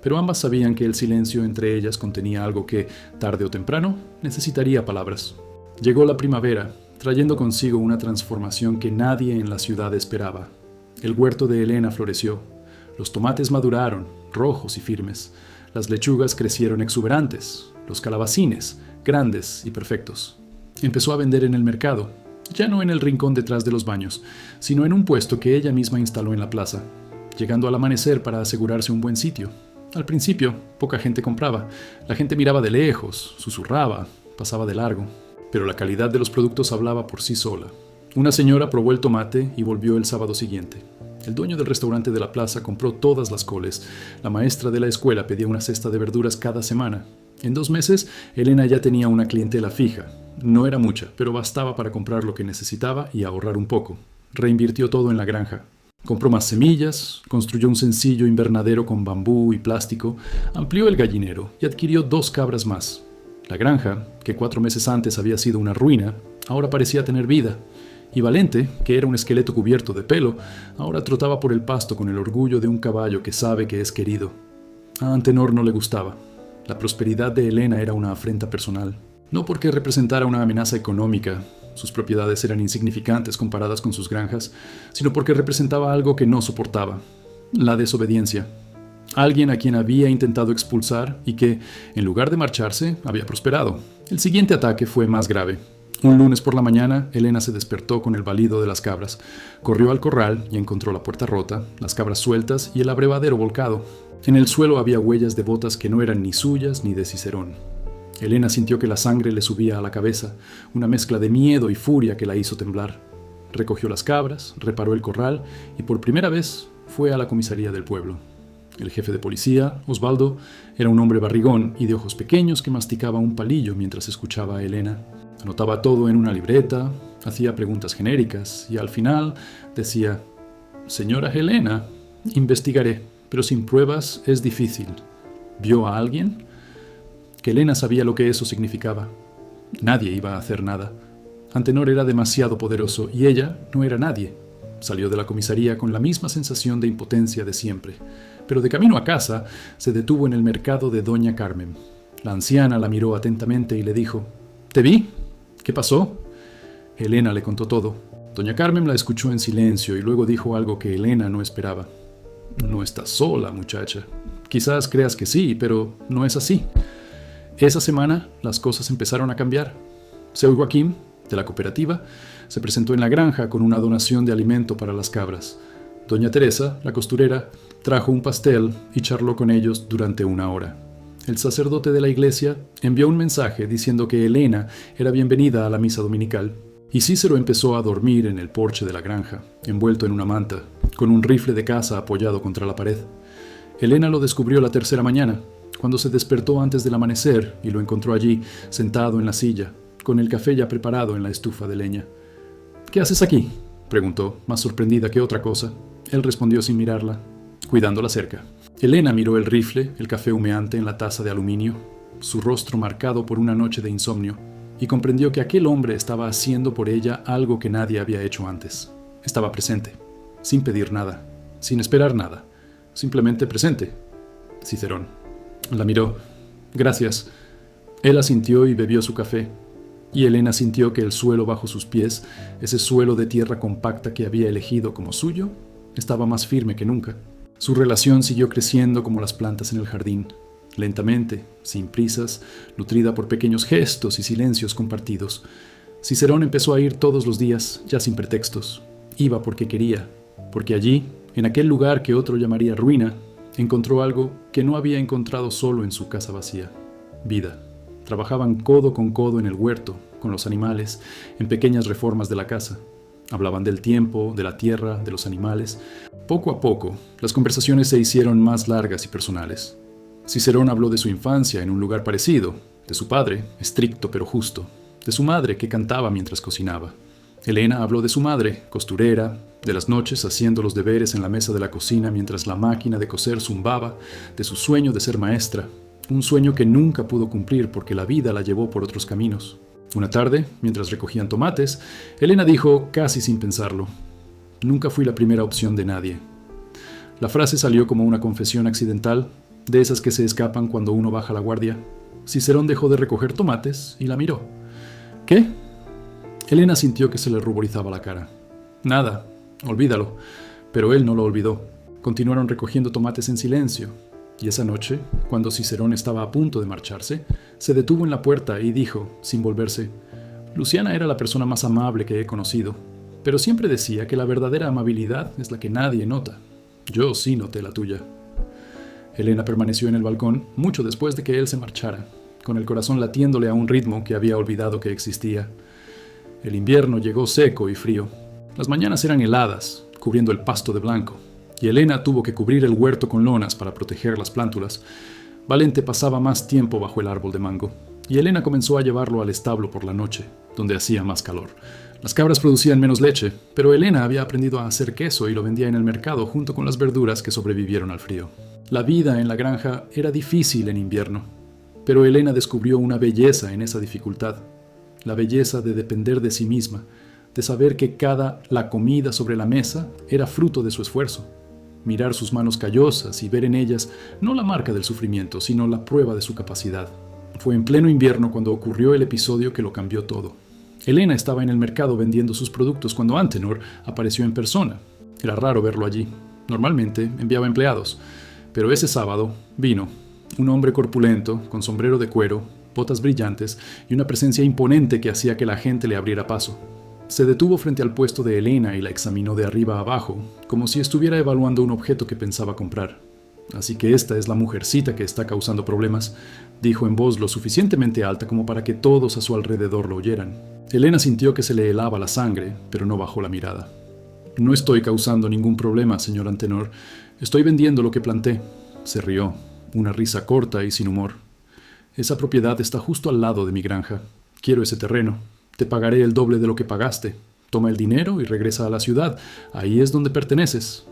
pero ambas sabían que el silencio entre ellas contenía algo que, tarde o temprano, necesitaría palabras. Llegó la primavera trayendo consigo una transformación que nadie en la ciudad esperaba. El huerto de Elena floreció. Los tomates maduraron, rojos y firmes. Las lechugas crecieron exuberantes. Los calabacines, grandes y perfectos. Empezó a vender en el mercado, ya no en el rincón detrás de los baños, sino en un puesto que ella misma instaló en la plaza, llegando al amanecer para asegurarse un buen sitio. Al principio, poca gente compraba. La gente miraba de lejos, susurraba, pasaba de largo. Pero la calidad de los productos hablaba por sí sola. Una señora probó el tomate y volvió el sábado siguiente. El dueño del restaurante de la plaza compró todas las coles. La maestra de la escuela pedía una cesta de verduras cada semana. En 2 meses, Elena ya tenía una clientela fija. No era mucha, pero bastaba para comprar lo que necesitaba y ahorrar un poco. Reinvirtió todo en la granja. Compró más semillas, construyó un sencillo invernadero con bambú y plástico, amplió el gallinero y adquirió 2 cabras más. La granja, que 4 meses antes había sido una ruina, ahora parecía tener vida. Y Valente, que era un esqueleto cubierto de pelo, ahora trotaba por el pasto con el orgullo de un caballo que sabe que es querido. A Antenor no le gustaba. La prosperidad de Elena era una afrenta personal. No porque representara una amenaza económica, sus propiedades eran insignificantes comparadas con sus granjas, sino porque representaba algo que no soportaba: la desobediencia. Alguien a quien había intentado expulsar y que, en lugar de marcharse, había prosperado. El siguiente ataque fue más grave. Un lunes por la mañana, Elena se despertó con el balido de las cabras. Corrió al corral y encontró la puerta rota, las cabras sueltas y el abrevadero volcado. En el suelo había huellas de botas que no eran ni suyas ni de Cicerón. Elena sintió que la sangre le subía a la cabeza, una mezcla de miedo y furia que la hizo temblar. Recogió las cabras, reparó el corral y por primera vez fue a la comisaría del pueblo. El jefe de policía, Osvaldo, era un hombre barrigón y de ojos pequeños que masticaba un palillo mientras escuchaba a Elena. Anotaba todo en una libreta, hacía preguntas genéricas y al final decía: «Señora Helena, investigaré, pero sin pruebas es difícil. ¿Vio a alguien?». Que Elena sabía lo que eso significaba. Nadie iba a hacer nada. Antenor era demasiado poderoso y ella no era nadie. Salió de la comisaría con la misma sensación de impotencia de siempre, pero de camino a casa se detuvo en el mercado de Doña Carmen. La anciana la miró atentamente y le dijo: «¿Te vi? ¿Qué pasó?». Elena le contó todo. Doña Carmen la escuchó en silencio y luego dijo algo que Elena no esperaba. «No estás sola, muchacha. Quizás creas que sí, pero no es así». Esa semana las cosas empezaron a cambiar. Seu Joaquín, de la cooperativa, se presentó en la granja con una donación de alimento para las cabras. Doña Teresa, la costurera, trajo un pastel y charló con ellos durante 1 hora. El sacerdote de la iglesia envió un mensaje diciendo que Elena era bienvenida a la misa dominical, y Cícero empezó a dormir en el porche de la granja, envuelto en una manta, con un rifle de caza apoyado contra la pared. Elena lo descubrió la 3ª mañana, cuando se despertó antes del amanecer y lo encontró allí, sentado en la silla, con el café ya preparado en la estufa de leña. «¿Qué haces aquí?», preguntó, más sorprendida que otra cosa. Él respondió sin mirarla: «Cuidando la cerca». Elena miró el rifle, el café humeante en la taza de aluminio, su rostro marcado por una noche de insomnio, y comprendió que aquel hombre estaba haciendo por ella algo que nadie había hecho antes. Estaba presente, sin pedir nada, sin esperar nada, simplemente presente. Cicerón. La miró. «Gracias». Él asintió y bebió su café. Y Elena sintió que el suelo bajo sus pies, ese suelo de tierra compacta que había elegido como suyo, estaba más firme que nunca. Su relación siguió creciendo como las plantas en el jardín, lentamente, sin prisas, nutrida por pequeños gestos y silencios compartidos. Cicerón empezó a ir todos los días, ya sin pretextos. Iba porque quería, porque allí, en aquel lugar que otro llamaría ruina, encontró algo que no había encontrado solo en su casa vacía: vida. Trabajaban codo con codo en el huerto, con los animales, en pequeñas reformas de la casa. Hablaban del tiempo, de la tierra, de los animales. Poco a poco, las conversaciones se hicieron más largas y personales. Cicerón habló de su infancia en un lugar parecido, de su padre, estricto pero justo, de su madre que cantaba mientras cocinaba. Elena habló de su madre, costurera, de las noches haciendo los deberes en la mesa de la cocina mientras la máquina de coser zumbaba, de su sueño de ser maestra, un sueño que nunca pudo cumplir porque la vida la llevó por otros caminos. Una tarde, mientras recogían tomates, Elena dijo, casi sin pensarlo: «Nunca fui la primera opción de nadie». La frase salió como una confesión accidental, de esas que se escapan cuando uno baja la guardia. Cicerón dejó de recoger tomates y la miró. «¿Qué?». Elena sintió que se le ruborizaba la cara. Nada, olvídalo. Pero él no lo olvidó. Continuaron recogiendo tomates en silencio. Y esa noche, cuando Cicerón estaba a punto de marcharse, se detuvo en la puerta y dijo, sin volverse: Luciana era la persona más amable que he conocido, pero siempre decía que la verdadera amabilidad es la que nadie nota. Yo sí noté la tuya. Elena permaneció en el balcón mucho después de que él se marchara, con el corazón latiéndole a un ritmo que había olvidado que existía. El invierno llegó seco y frío. Las mañanas eran heladas, cubriendo el pasto de blanco, y Elena tuvo que cubrir el huerto con lonas para proteger las plántulas. Valente pasaba más tiempo bajo el árbol de mango, y Elena comenzó a llevarlo al establo por la noche, donde hacía más calor. Las cabras producían menos leche, pero Elena había aprendido a hacer queso y lo vendía en el mercado junto con las verduras que sobrevivieron al frío. La vida en la granja era difícil en invierno, pero Elena descubrió una belleza en esa dificultad, la belleza de depender de sí misma, de saber que la comida sobre la mesa era fruto de su esfuerzo. Mirar sus manos callosas y ver en ellas no la marca del sufrimiento, sino la prueba de su capacidad. Fue en pleno invierno cuando ocurrió el episodio que lo cambió todo. Elena estaba en el mercado vendiendo sus productos cuando Antenor apareció en persona. Era raro verlo allí. Normalmente enviaba empleados. Pero ese sábado vino un hombre corpulento, con sombrero de cuero, botas brillantes y una presencia imponente que hacía que la gente le abriera paso. Se detuvo frente al puesto de Elena y la examinó de arriba a abajo, como si estuviera evaluando un objeto que pensaba comprar. Así que esta es la mujercita que está causando problemas, dijo en voz lo suficientemente alta como para que todos a su alrededor lo oyeran. Elena sintió que se le helaba la sangre, pero no bajó la mirada. No estoy causando ningún problema, señor Antenor. Estoy vendiendo lo que planté. Se rió, una risa corta y sin humor. Esa propiedad está justo al lado de mi granja. Quiero ese terreno. Te pagaré el doble de lo que pagaste. Toma el dinero y regresa a la ciudad. Ahí es donde perteneces.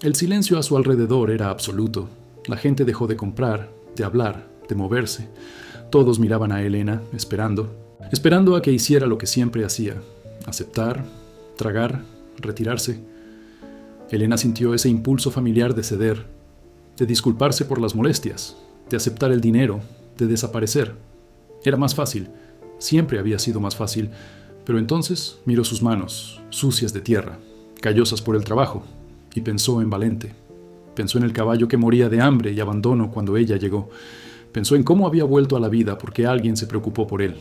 El silencio a su alrededor era absoluto. La gente dejó de comprar, de hablar, de moverse. Todos miraban a Elena, esperando a que hiciera lo que siempre hacía: aceptar, tragar, retirarse. Elena sintió ese impulso familiar de ceder, de disculparse por las molestias, de aceptar el dinero, de desaparecer. Era más fácil. Siempre había sido más fácil, pero entonces miró sus manos, sucias de tierra, callosas por el trabajo, y pensó en Valente. Pensó en el caballo que moría de hambre y abandono cuando ella llegó. Pensó en cómo había vuelto a la vida porque alguien se preocupó por él.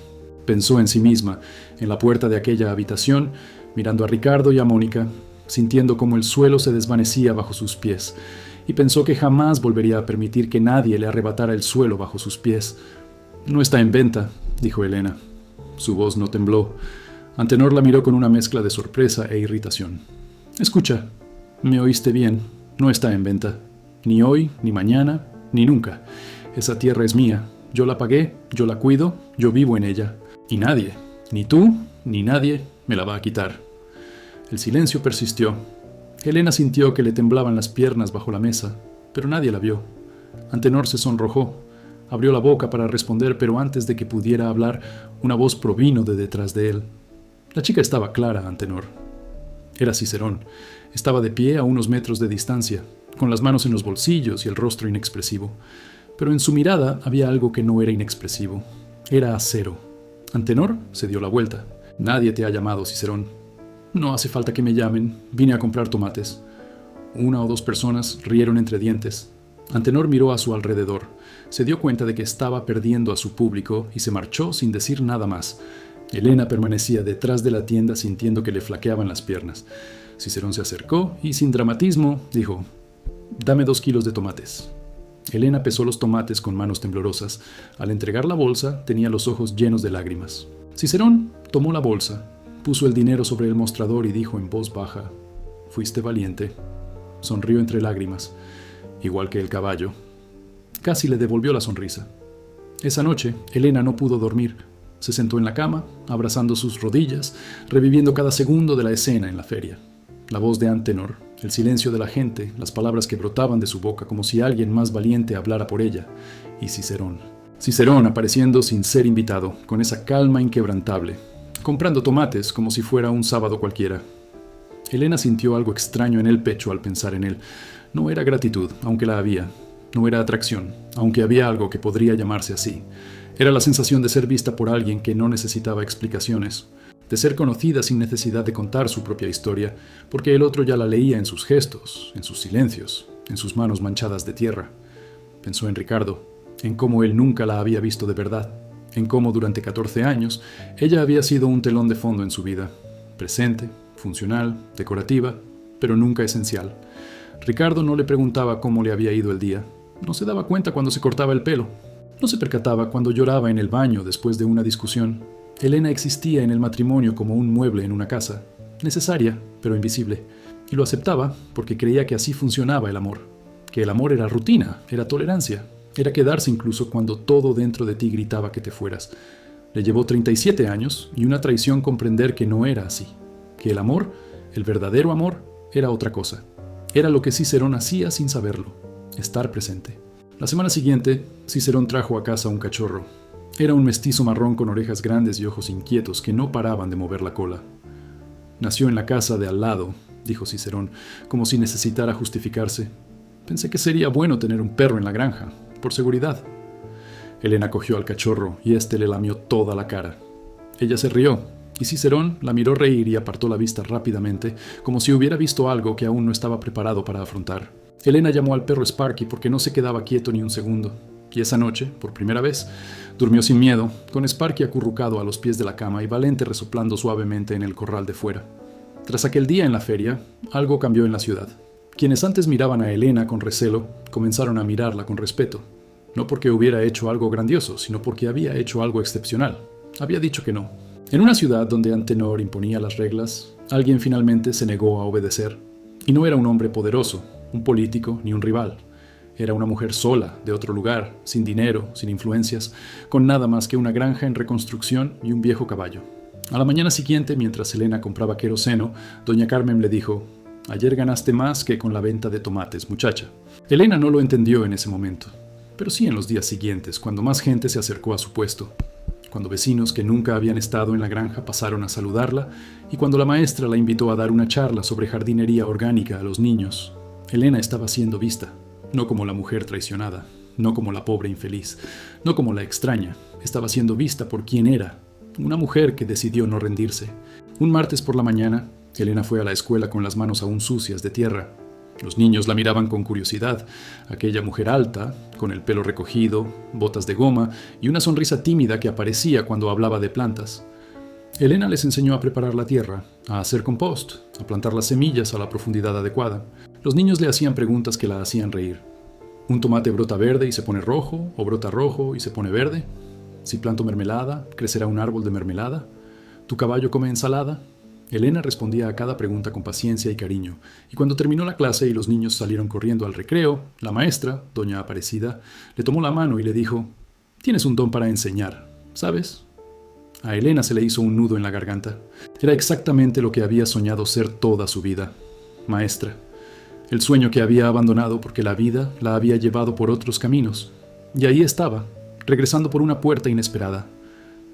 Pensó en sí misma, en la puerta de aquella habitación, mirando a Ricardo y a Mónica, sintiendo cómo el suelo se desvanecía bajo sus pies, y pensó que jamás volvería a permitir que nadie le arrebatara el suelo bajo sus pies. No está en venta, dijo Elena. Su voz no tembló. Antenor la miró con una mezcla de sorpresa e irritación. Escucha, me oíste bien. No está en venta. Ni hoy, ni mañana, ni nunca. Esa tierra es mía. Yo la pagué, yo la cuido, yo vivo en ella. Y nadie, ni tú, ni nadie, me la va a quitar. El silencio persistió. Elena sintió que le temblaban las piernas bajo la mesa, pero nadie la vio. Antenor se sonrojó. Abrió la boca para responder, pero antes de que pudiera hablar, una voz provino de detrás de él. La chica estaba clara, Antenor. Era Cicerón. Estaba de pie a unos metros de distancia, con las manos en los bolsillos y el rostro inexpresivo. Pero en su mirada había algo que no era inexpresivo. Era acero. Antenor se dio la vuelta. Nadie te ha llamado, Cicerón. No hace falta que me llamen. Vine a comprar tomates. Una o dos personas rieron entre dientes. Antenor miró a su alrededor. Se dio cuenta de que estaba perdiendo a su público y se marchó sin decir nada más. Elena permanecía detrás de la tienda sintiendo que le flaqueaban las piernas. Cicerón se acercó y, sin dramatismo, dijo: «Dame 2 kilos de tomates». Elena pesó los tomates con manos temblorosas. Al entregar la bolsa, tenía los ojos llenos de lágrimas. Cicerón tomó la bolsa, puso el dinero sobre el mostrador y dijo en voz baja: «Fuiste valiente». Sonrió entre lágrimas, igual que el caballo. Casi le devolvió la sonrisa. Esa noche, Elena no pudo dormir. Se sentó en la cama, abrazando sus rodillas, reviviendo cada segundo de la escena en la feria. La voz de Antenor, el silencio de la gente, las palabras que brotaban de su boca como si alguien más valiente hablara por ella, y Cicerón. Cicerón apareciendo sin ser invitado, con esa calma inquebrantable, comprando tomates como si fuera un sábado cualquiera. Elena sintió algo extraño en el pecho al pensar en él. No era gratitud, aunque la había. No era atracción, aunque había algo que podría llamarse así. Era la sensación de ser vista por alguien que no necesitaba explicaciones. de ser conocida sin necesidad de contar su propia historia, porque el otro ya la leía en sus gestos, en sus silencios, en sus manos manchadas de tierra. Pensó en Ricardo, en cómo él nunca la había visto de verdad, en cómo durante 14 años ella había sido un telón de fondo en su vida, presente, funcional, decorativa, pero nunca esencial. Ricardo no le preguntaba cómo le había ido el día, no se daba cuenta cuando se cortaba el pelo, no se percataba cuando lloraba en el baño después de una discusión. Elena existía en el matrimonio como un mueble en una casa, necesaria, pero invisible, y lo aceptaba porque creía que así funcionaba el amor, que el amor era rutina, era tolerancia, era quedarse incluso cuando todo dentro de ti gritaba que te fueras. Le llevó 37 años y una traición comprender que no era así, que el amor, el verdadero amor, era otra cosa. Era lo que Cicerón hacía sin saberlo, estar presente. La semana siguiente, Cicerón trajo a casa un cachorro. Era un mestizo marrón con orejas grandes y ojos inquietos que no paraban de mover la cola. Nació en la casa de al lado, dijo Cicerón, como si necesitara justificarse. Pensé que sería bueno tener un perro en la granja, por seguridad. Elena cogió al cachorro y éste le lamió toda la cara. Ella se rió, y Cicerón la miró reír y apartó la vista rápidamente, como si hubiera visto algo que aún no estaba preparado para afrontar. Elena llamó al perro Sparky porque no se quedaba quieto ni un segundo. Y esa noche, por primera vez, durmió sin miedo, con Sparky acurrucado a los pies de la cama y Valente resoplando suavemente en el corral de fuera. Tras aquel día en la feria, algo cambió en la ciudad. Quienes antes miraban a Elena con recelo, comenzaron a mirarla con respeto. No porque hubiera hecho algo grandioso, sino porque había hecho algo excepcional. Había dicho que no. En una ciudad donde Antenor imponía las reglas, alguien finalmente se negó a obedecer. Y no era un hombre poderoso, un político ni un rival. Era una mujer sola, de otro lugar, sin dinero, sin influencias, con nada más que una granja en reconstrucción y un viejo caballo. A la mañana siguiente, mientras Elena compraba queroseno, doña Carmen le dijo: «Ayer ganaste más que con la venta de tomates, muchacha». Elena no lo entendió en ese momento, pero sí en los días siguientes, cuando más gente se acercó a su puesto, cuando vecinos que nunca habían estado en la granja pasaron a saludarla y cuando la maestra la invitó a dar una charla sobre jardinería orgánica a los niños. Elena estaba siendo vista. No como la mujer traicionada, no como la pobre infeliz, no como la extraña. Estaba siendo vista por quien era, una mujer que decidió no rendirse. Un martes por la mañana, Elena fue a la escuela con las manos aún sucias de tierra. Los niños la miraban con curiosidad. Aquella mujer alta, con el pelo recogido, botas de goma y una sonrisa tímida que aparecía cuando hablaba de plantas. Elena les enseñó a preparar la tierra, a hacer compost, a plantar las semillas a la profundidad adecuada. Los niños le hacían preguntas que la hacían reír. ¿Un tomate brota verde y se pone rojo, o brota rojo y se pone verde? Si planto mermelada, ¿crecerá un árbol de mermelada? ¿Tu caballo come ensalada? Elena respondía a cada pregunta con paciencia y cariño, y cuando terminó la clase y los niños salieron corriendo al recreo, la maestra, doña Aparecida, le tomó la mano y le dijo: «Tienes un don para enseñar, ¿sabes?». A Elena se le hizo un nudo en la garganta. Era exactamente lo que había soñado ser toda su vida: maestra. El sueño que había abandonado porque la vida la había llevado por otros caminos. Y ahí estaba, regresando por una puerta inesperada.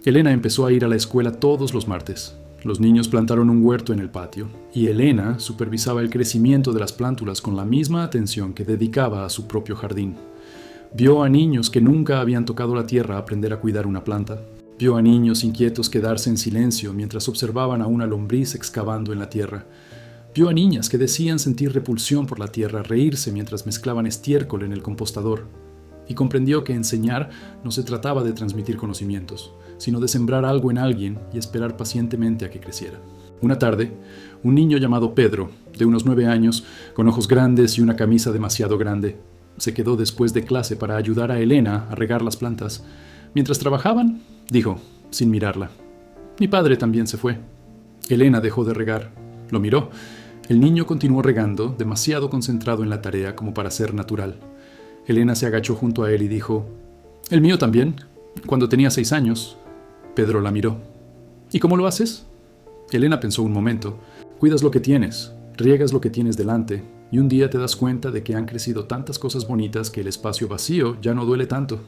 Elena empezó a ir a la escuela todos los martes. Los niños plantaron un huerto en el patio, y Elena supervisaba el crecimiento de las plántulas con la misma atención que dedicaba a su propio jardín. Vio a niños que nunca habían tocado la tierra aprender a cuidar una planta. Vio a niños inquietos quedarse en silencio mientras observaban a una lombriz excavando en la tierra. Vio a niñas que decían sentir repulsión por la tierra reírse mientras mezclaban estiércol en el compostador. Y comprendió que enseñar no se trataba de transmitir conocimientos, sino de sembrar algo en alguien y esperar pacientemente a que creciera. Una tarde, un niño llamado Pedro, de unos 9 años, con ojos grandes y una camisa demasiado grande, se quedó después de clase para ayudar a Elena a regar las plantas. Mientras trabajaban, dijo, sin mirarla: «Mi padre también se fue». Elena dejó de regar. Lo miró. El niño continuó regando, demasiado concentrado en la tarea como para ser natural. Elena se agachó junto a él y dijo: «El mío también, cuando tenía 6 años». Pedro la miró. «¿Y cómo lo haces?». Elena pensó un momento. «Cuidas lo que tienes, riegas lo que tienes delante, y un día te das cuenta de que han crecido tantas cosas bonitas que el espacio vacío ya no duele tanto».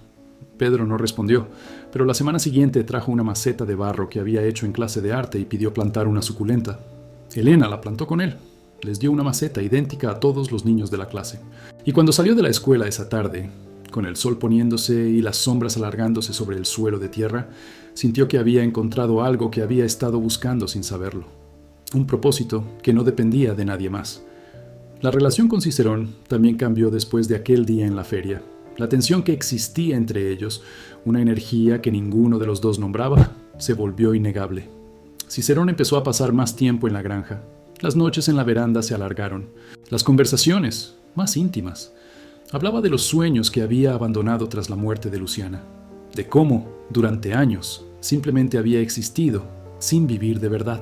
Pedro no respondió, pero la semana siguiente trajo una maceta de barro que había hecho en clase de arte y pidió plantar una suculenta. Elena la plantó con él. Les dio una maceta idéntica a todos los niños de la clase. Y cuando salió de la escuela esa tarde, con el sol poniéndose y las sombras alargándose sobre el suelo de tierra, sintió que había encontrado algo que había estado buscando sin saberlo. Un propósito que no dependía de nadie más. La relación con Cicerón también cambió después de aquel día en la feria. La tensión que existía entre ellos, una energía que ninguno de los dos nombraba, se volvió innegable. Cicerón empezó a pasar más tiempo en la granja. Las noches en la veranda se alargaron. Las conversaciones, más íntimas. Hablaba de los sueños que había abandonado tras la muerte de Luciana. De cómo, durante años, simplemente había existido, sin vivir de verdad.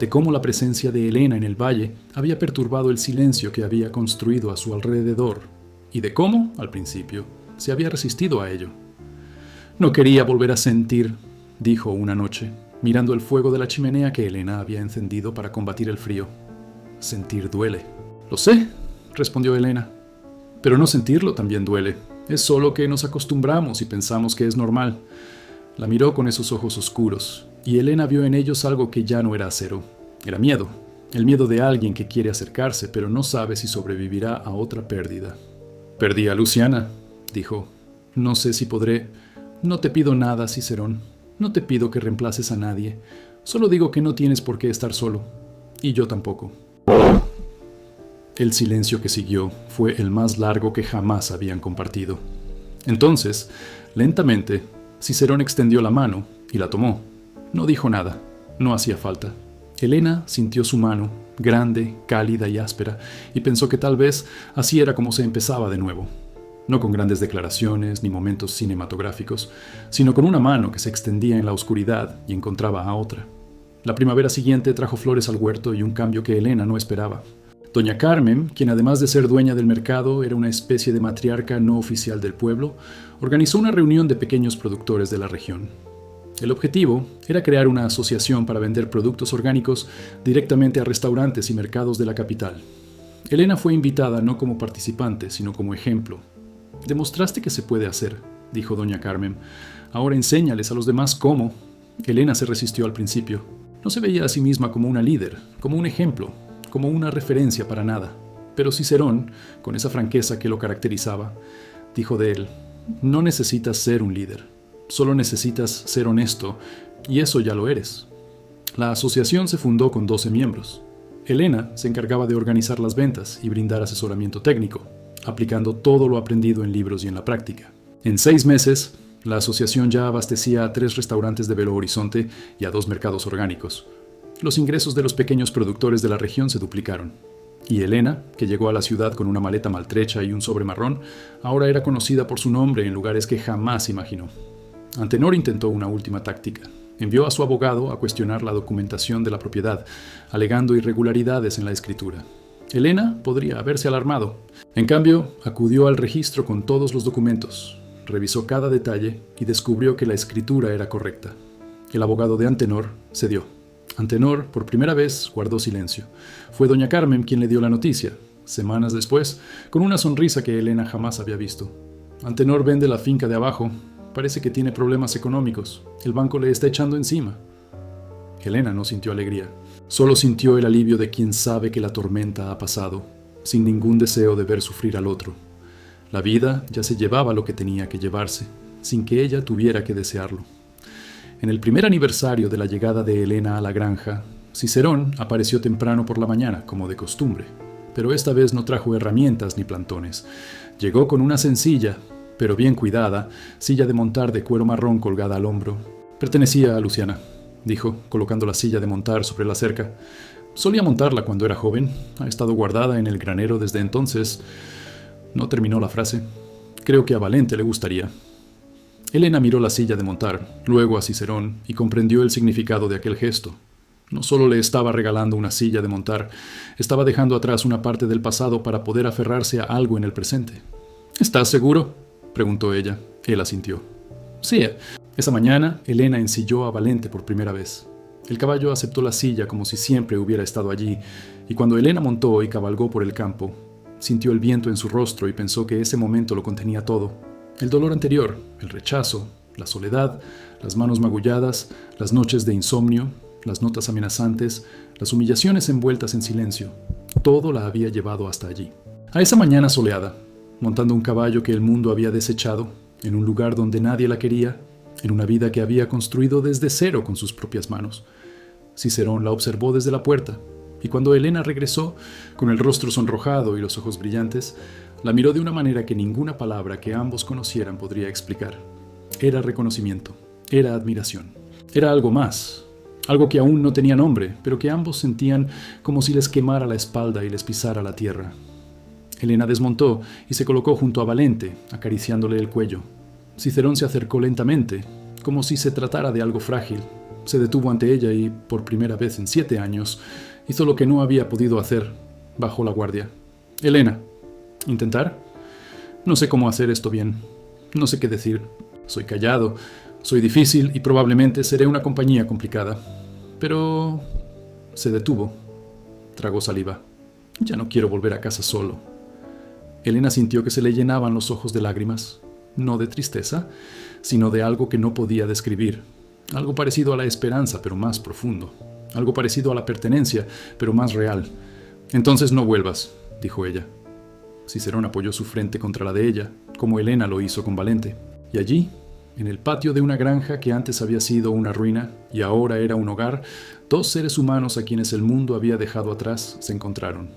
De cómo la presencia de Helena en el valle había perturbado el silencio que había construido a su alrededor, y de cómo, al principio, se había resistido a ello. No quería volver a sentir, dijo una noche, mirando el fuego de la chimenea que Helena había encendido para combatir el frío. Sentir duele. Lo sé, respondió Helena. Pero no sentirlo también duele. Es solo que nos acostumbramos y pensamos que es normal. La miró con esos ojos oscuros, y Helena vio en ellos algo que ya no era acero. Era miedo. El miedo de alguien que quiere acercarse, pero no sabe si sobrevivirá a otra pérdida. Perdí a Luciana, dijo. No sé si podré. No te pido nada, Cicerón. No te pido que reemplaces a nadie. Solo digo que no tienes por qué estar solo. Y yo tampoco. El silencio que siguió fue el más largo que jamás habían compartido. Entonces, lentamente, Cicerón extendió la mano y la tomó. No dijo nada. No hacía falta. Helena sintió su mano, grande, cálida y áspera, y pensó que tal vez así era como se empezaba de nuevo. No con grandes declaraciones ni momentos cinematográficos, sino con una mano que se extendía en la oscuridad y encontraba a otra. La primavera siguiente trajo flores al huerto y un cambio que Helena no esperaba. Doña Carmen, quien además de ser dueña del mercado era una especie de matriarca no oficial del pueblo, organizó una reunión de pequeños productores de la región. El objetivo era crear una asociación para vender productos orgánicos directamente a restaurantes y mercados de la capital. Helena fue invitada no como participante, sino como ejemplo. «Demostraste que se puede hacer», dijo doña Carmen. «Ahora enséñales a los demás cómo». Helena se resistió al principio. No se veía a sí misma como una líder, como un ejemplo, como una referencia para nada. Pero Cicerón, con esa franqueza que lo caracterizaba, dijo de él: «No necesitas ser un líder. Solo necesitas ser honesto, y eso ya lo eres». La asociación se fundó con 12 miembros. Helena se encargaba de organizar las ventas y brindar asesoramiento técnico, aplicando todo lo aprendido en libros y en la práctica. En 6 meses, la asociación ya abastecía a 3 restaurantes de Belo Horizonte y a 2 mercados orgánicos. Los ingresos de los pequeños productores de la región se duplicaron. Y Helena, que llegó a la ciudad con una maleta maltrecha y un sobre marrón, ahora era conocida por su nombre en lugares que jamás imaginó. Antenor intentó una última táctica. Envió a su abogado a cuestionar la documentación de la propiedad, alegando irregularidades en la escritura. Helena podría haberse alarmado. En cambio, acudió al registro con todos los documentos, revisó cada detalle y descubrió que la escritura era correcta. El abogado de Antenor cedió. Antenor, por primera vez, guardó silencio. Fue doña Carmen quien le dio la noticia, semanas después, con una sonrisa que Helena jamás había visto. Antenor vende la finca de abajo. Parece que tiene problemas económicos. El banco le está echando encima. Helena no sintió alegría. Solo sintió el alivio de quien sabe que la tormenta ha pasado, sin ningún deseo de ver sufrir al otro. La vida ya se llevaba lo que tenía que llevarse, sin que ella tuviera que desearlo. En el primer aniversario de la llegada de Helena a la granja, Cicerón apareció temprano por la mañana, como de costumbre. Pero esta vez no trajo herramientas ni plantones. Llegó con una sencilla, pero bien cuidada, silla de montar de cuero marrón colgada al hombro. «Pertenecía a Luciana», dijo, colocando la silla de montar sobre la cerca. «Solía montarla cuando era joven. Ha estado guardada en el granero desde entonces». No terminó la frase. «Creo que a Valente le gustaría». Helena miró la silla de montar, luego a Cicerón, y comprendió el significado de aquel gesto. No solo le estaba regalando una silla de montar, estaba dejando atrás una parte del pasado para poder aferrarse a algo en el presente. «¿Estás seguro?», preguntó ella. Él asintió. «Sí». Esa mañana, Helena ensilló a Valente por primera vez. El caballo aceptó la silla como si siempre hubiera estado allí, y cuando Helena montó y cabalgó por el campo, sintió el viento en su rostro y pensó que ese momento lo contenía todo. El dolor anterior, el rechazo, la soledad, las manos magulladas, las noches de insomnio, las notas amenazantes, las humillaciones envueltas en silencio. Todo la había llevado hasta allí. A esa mañana soleada, montando un caballo que el mundo había desechado, en un lugar donde nadie la quería, en una vida que había construido desde cero con sus propias manos. Cicerón la observó desde la puerta, y cuando Helena regresó, con el rostro sonrojado y los ojos brillantes, la miró de una manera que ninguna palabra que ambos conocieran podría explicar. Era reconocimiento, era admiración, era algo más, algo que aún no tenía nombre, pero que ambos sentían como si les quemara la espalda y les pisara la tierra. Helena desmontó y se colocó junto a Valente, acariciándole el cuello. Cicerón se acercó lentamente, como si se tratara de algo frágil. Se detuvo ante ella y, por primera vez en 7 años, hizo lo que no había podido hacer. Bajó la guardia. Helena. ¿Intentar? No sé cómo hacer esto bien. No sé qué decir. Soy callado, soy difícil y probablemente seré una compañía complicada. Pero... Se detuvo. Tragó saliva. Ya no quiero volver a casa solo. Helena sintió que se le llenaban los ojos de lágrimas. No de tristeza, sino de algo que no podía describir. Algo parecido a la esperanza, pero más profundo. Algo parecido a la pertenencia, pero más real. Entonces no vuelvas, dijo ella. Cicerón apoyó su frente contra la de ella, como Helena lo hizo con Valente. Y allí, en el patio de una granja que antes había sido una ruina y ahora era un hogar, 2 seres humanos a quienes el mundo había dejado atrás se encontraron.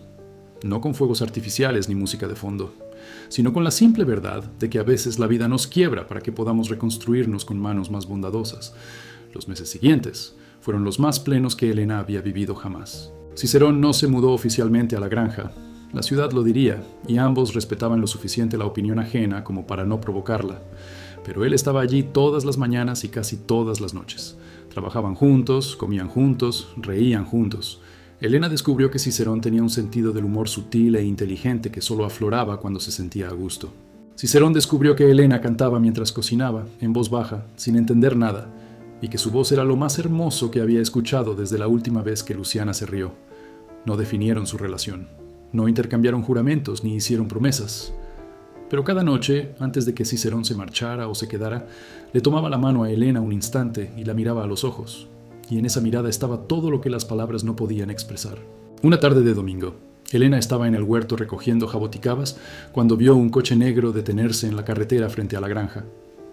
No con fuegos artificiales ni música de fondo, sino con la simple verdad de que a veces la vida nos quiebra para que podamos reconstruirnos con manos más bondadosas. Los meses siguientes fueron los más plenos que Helena había vivido jamás. Cicerón no se mudó oficialmente a la granja. La ciudad lo diría, y ambos respetaban lo suficiente la opinión ajena como para no provocarla. Pero él estaba allí todas las mañanas y casi todas las noches. Trabajaban juntos, comían juntos, reían juntos. Helena descubrió que Cicerón tenía un sentido del humor sutil e inteligente que solo afloraba cuando se sentía a gusto. Cicerón descubrió que Helena cantaba mientras cocinaba, en voz baja, sin entender nada, y que su voz era lo más hermoso que había escuchado desde la última vez que Luciana se rió. No definieron su relación, no intercambiaron juramentos ni hicieron promesas. Pero cada noche, antes de que Cicerón se marchara o se quedara, le tomaba la mano a Helena un instante y la miraba a los ojos. Y en esa mirada estaba todo lo que las palabras no podían expresar. Una tarde de domingo, Helena estaba en el huerto recogiendo jaboticabas cuando vio un coche negro detenerse en la carretera frente a la granja.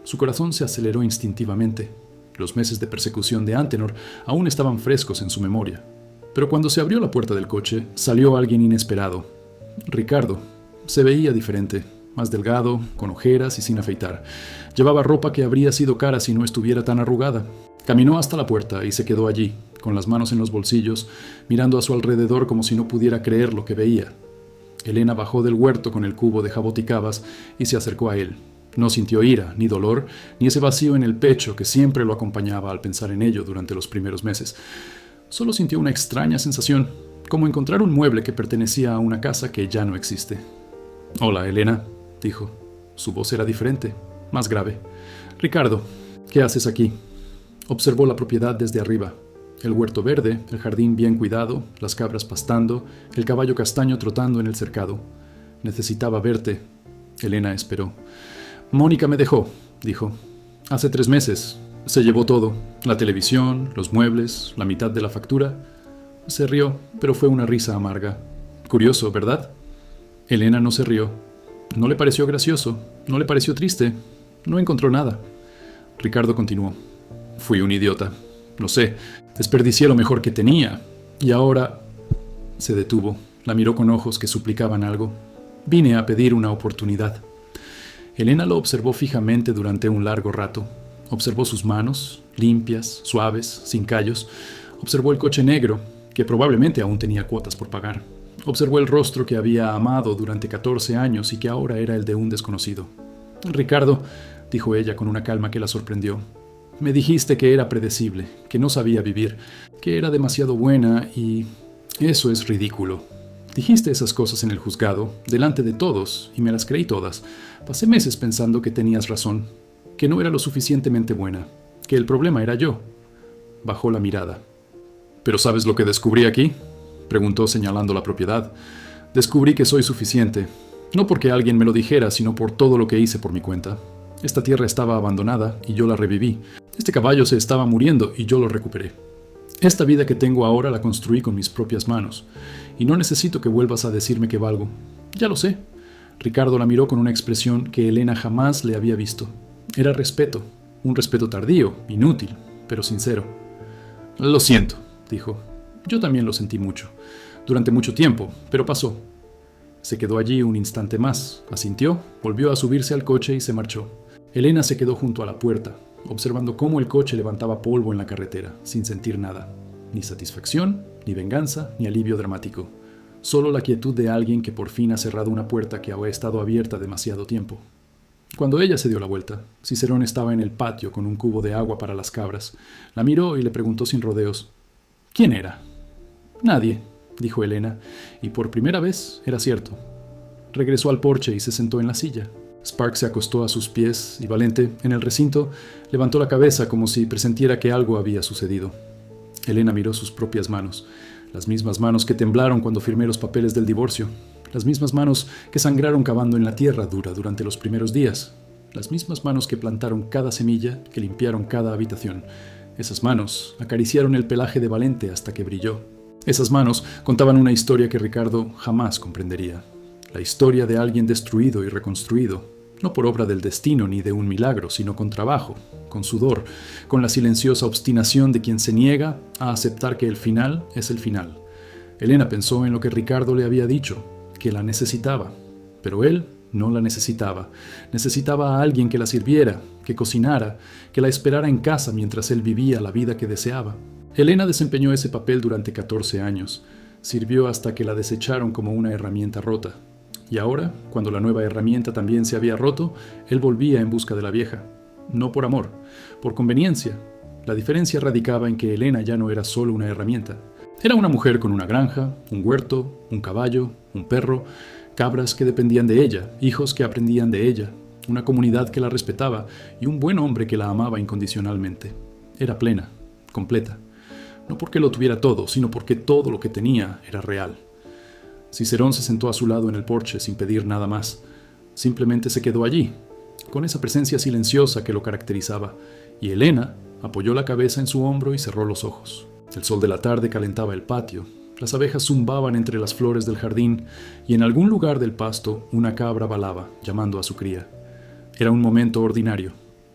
Su corazón se aceleró instintivamente. Los meses de persecución de Antenor aún estaban frescos en su memoria. Pero cuando se abrió la puerta del coche, salió alguien inesperado. Ricardo. Se veía diferente, más delgado, con ojeras y sin afeitar. Llevaba ropa que habría sido cara si no estuviera tan arrugada. Caminó hasta la puerta y se quedó allí, con las manos en los bolsillos, mirando a su alrededor como si no pudiera creer lo que veía. Helena bajó del huerto con el cubo de jaboticabas y se acercó a él. No sintió ira, ni dolor, ni ese vacío en el pecho que siempre lo acompañaba al pensar en ello durante los primeros meses. Solo sintió una extraña sensación, como encontrar un mueble que pertenecía a una casa que ya no existe. «Hola, Helena», dijo. Su voz era diferente, más grave. «Ricardo, ¿qué haces aquí?» Observó la propiedad desde arriba. El huerto verde, el jardín bien cuidado, las cabras pastando, el caballo castaño trotando en el cercado. «Necesitaba verte». Helena esperó. «Mónica me dejó», dijo. «Hace 3 meses. Se llevó todo. La televisión, los muebles, la mitad de la factura». Se rió, pero fue una risa amarga. «Curioso, ¿verdad?» Helena no se rió. No le pareció gracioso, no le pareció triste. No encontró nada. Ricardo continuó. «Fui un idiota. Lo sé. Desperdicié lo mejor que tenía. Y ahora...» Se detuvo. La miró con ojos que suplicaban algo. «Vine a pedir una oportunidad». Helena lo observó fijamente durante un largo rato. Observó sus manos, limpias, suaves, sin callos. Observó el coche negro, que probablemente aún tenía cuotas por pagar. Observó el rostro que había amado durante 14 años y que ahora era el de un desconocido. «Ricardo», dijo ella con una calma que la sorprendió, «me dijiste que era predecible, que no sabía vivir, que era demasiado buena y... eso es ridículo. Dijiste esas cosas en el juzgado, delante de todos, y me las creí todas. Pasé meses pensando que tenías razón, que no era lo suficientemente buena, que el problema era yo». Bajó la mirada. «¿Pero sabes lo que descubrí aquí?», preguntó señalando la propiedad. «Descubrí que soy suficiente, no porque alguien me lo dijera, sino por todo lo que hice por mi cuenta. Esta tierra estaba abandonada y yo la reviví. Este caballo se estaba muriendo y yo lo recuperé. Esta vida que tengo ahora la construí con mis propias manos, y no necesito que vuelvas a decirme que valgo. Ya lo sé. Ricardo la miró con una expresión que Elena jamás le había visto. Era respeto, un respeto tardío, inútil, pero sincero. «Lo siento», dijo. «Yo también lo sentí mucho, durante mucho tiempo, pero pasó». Se quedó allí un instante más, asintió, volvió a subirse al coche y se marchó. Elena se quedó junto a la puerta, observando cómo el coche levantaba polvo en la carretera, sin sentir nada. Ni satisfacción, ni venganza, ni alivio dramático. Solo la quietud de alguien que por fin ha cerrado una puerta que había estado abierta demasiado tiempo. Cuando ella se dio la vuelta, Cicerón estaba en el patio con un cubo de agua para las cabras. La miró y le preguntó sin rodeos: «¿Quién era?» «Nadie», dijo Elena, y por primera vez era cierto. Regresó al porche y se sentó en la silla. Spark se acostó a sus pies y Valente, en el recinto, levantó la cabeza como si presentiera que algo había sucedido. Elena miró sus propias manos, las mismas manos que temblaron cuando firmé los papeles del divorcio, las mismas manos que sangraron cavando en la tierra dura durante los primeros días, las mismas manos que plantaron cada semilla, que limpiaron cada habitación. Esas manos acariciaron el pelaje de Valente hasta que brilló. Esas manos contaban una historia que Ricardo jamás comprendería. La historia de alguien destruido y reconstruido, no por obra del destino ni de un milagro, sino con trabajo, con sudor, con la silenciosa obstinación de quien se niega a aceptar que el final es el final. Elena pensó en lo que Ricardo le había dicho, que la necesitaba, pero él no la necesitaba. Necesitaba a alguien que la sirviera, que cocinara, que la esperara en casa mientras él vivía la vida que deseaba. Elena desempeñó ese papel durante 14 años. Sirvió hasta que la desecharon como una herramienta rota. Y ahora, cuando la nueva herramienta también se había roto, él volvía en busca de la vieja. No por amor, por conveniencia. La diferencia radicaba en que Elena ya no era solo una herramienta. Era una mujer con una granja, un huerto, un caballo, un perro, cabras que dependían de ella, hijos que aprendían de ella, una comunidad que la respetaba y un buen hombre que la amaba incondicionalmente. Era plena, completa. No porque lo tuviera todo, sino porque todo lo que tenía era real. Cicerón se sentó a su lado en el porche sin pedir nada más. Simplemente se quedó allí, con esa presencia silenciosa que lo caracterizaba, y Elena apoyó la cabeza en su hombro y cerró los ojos. El sol de la tarde calentaba el patio, las abejas zumbaban entre las flores del jardín y en algún lugar del pasto una cabra balaba, llamando a su cría. Era un momento ordinario,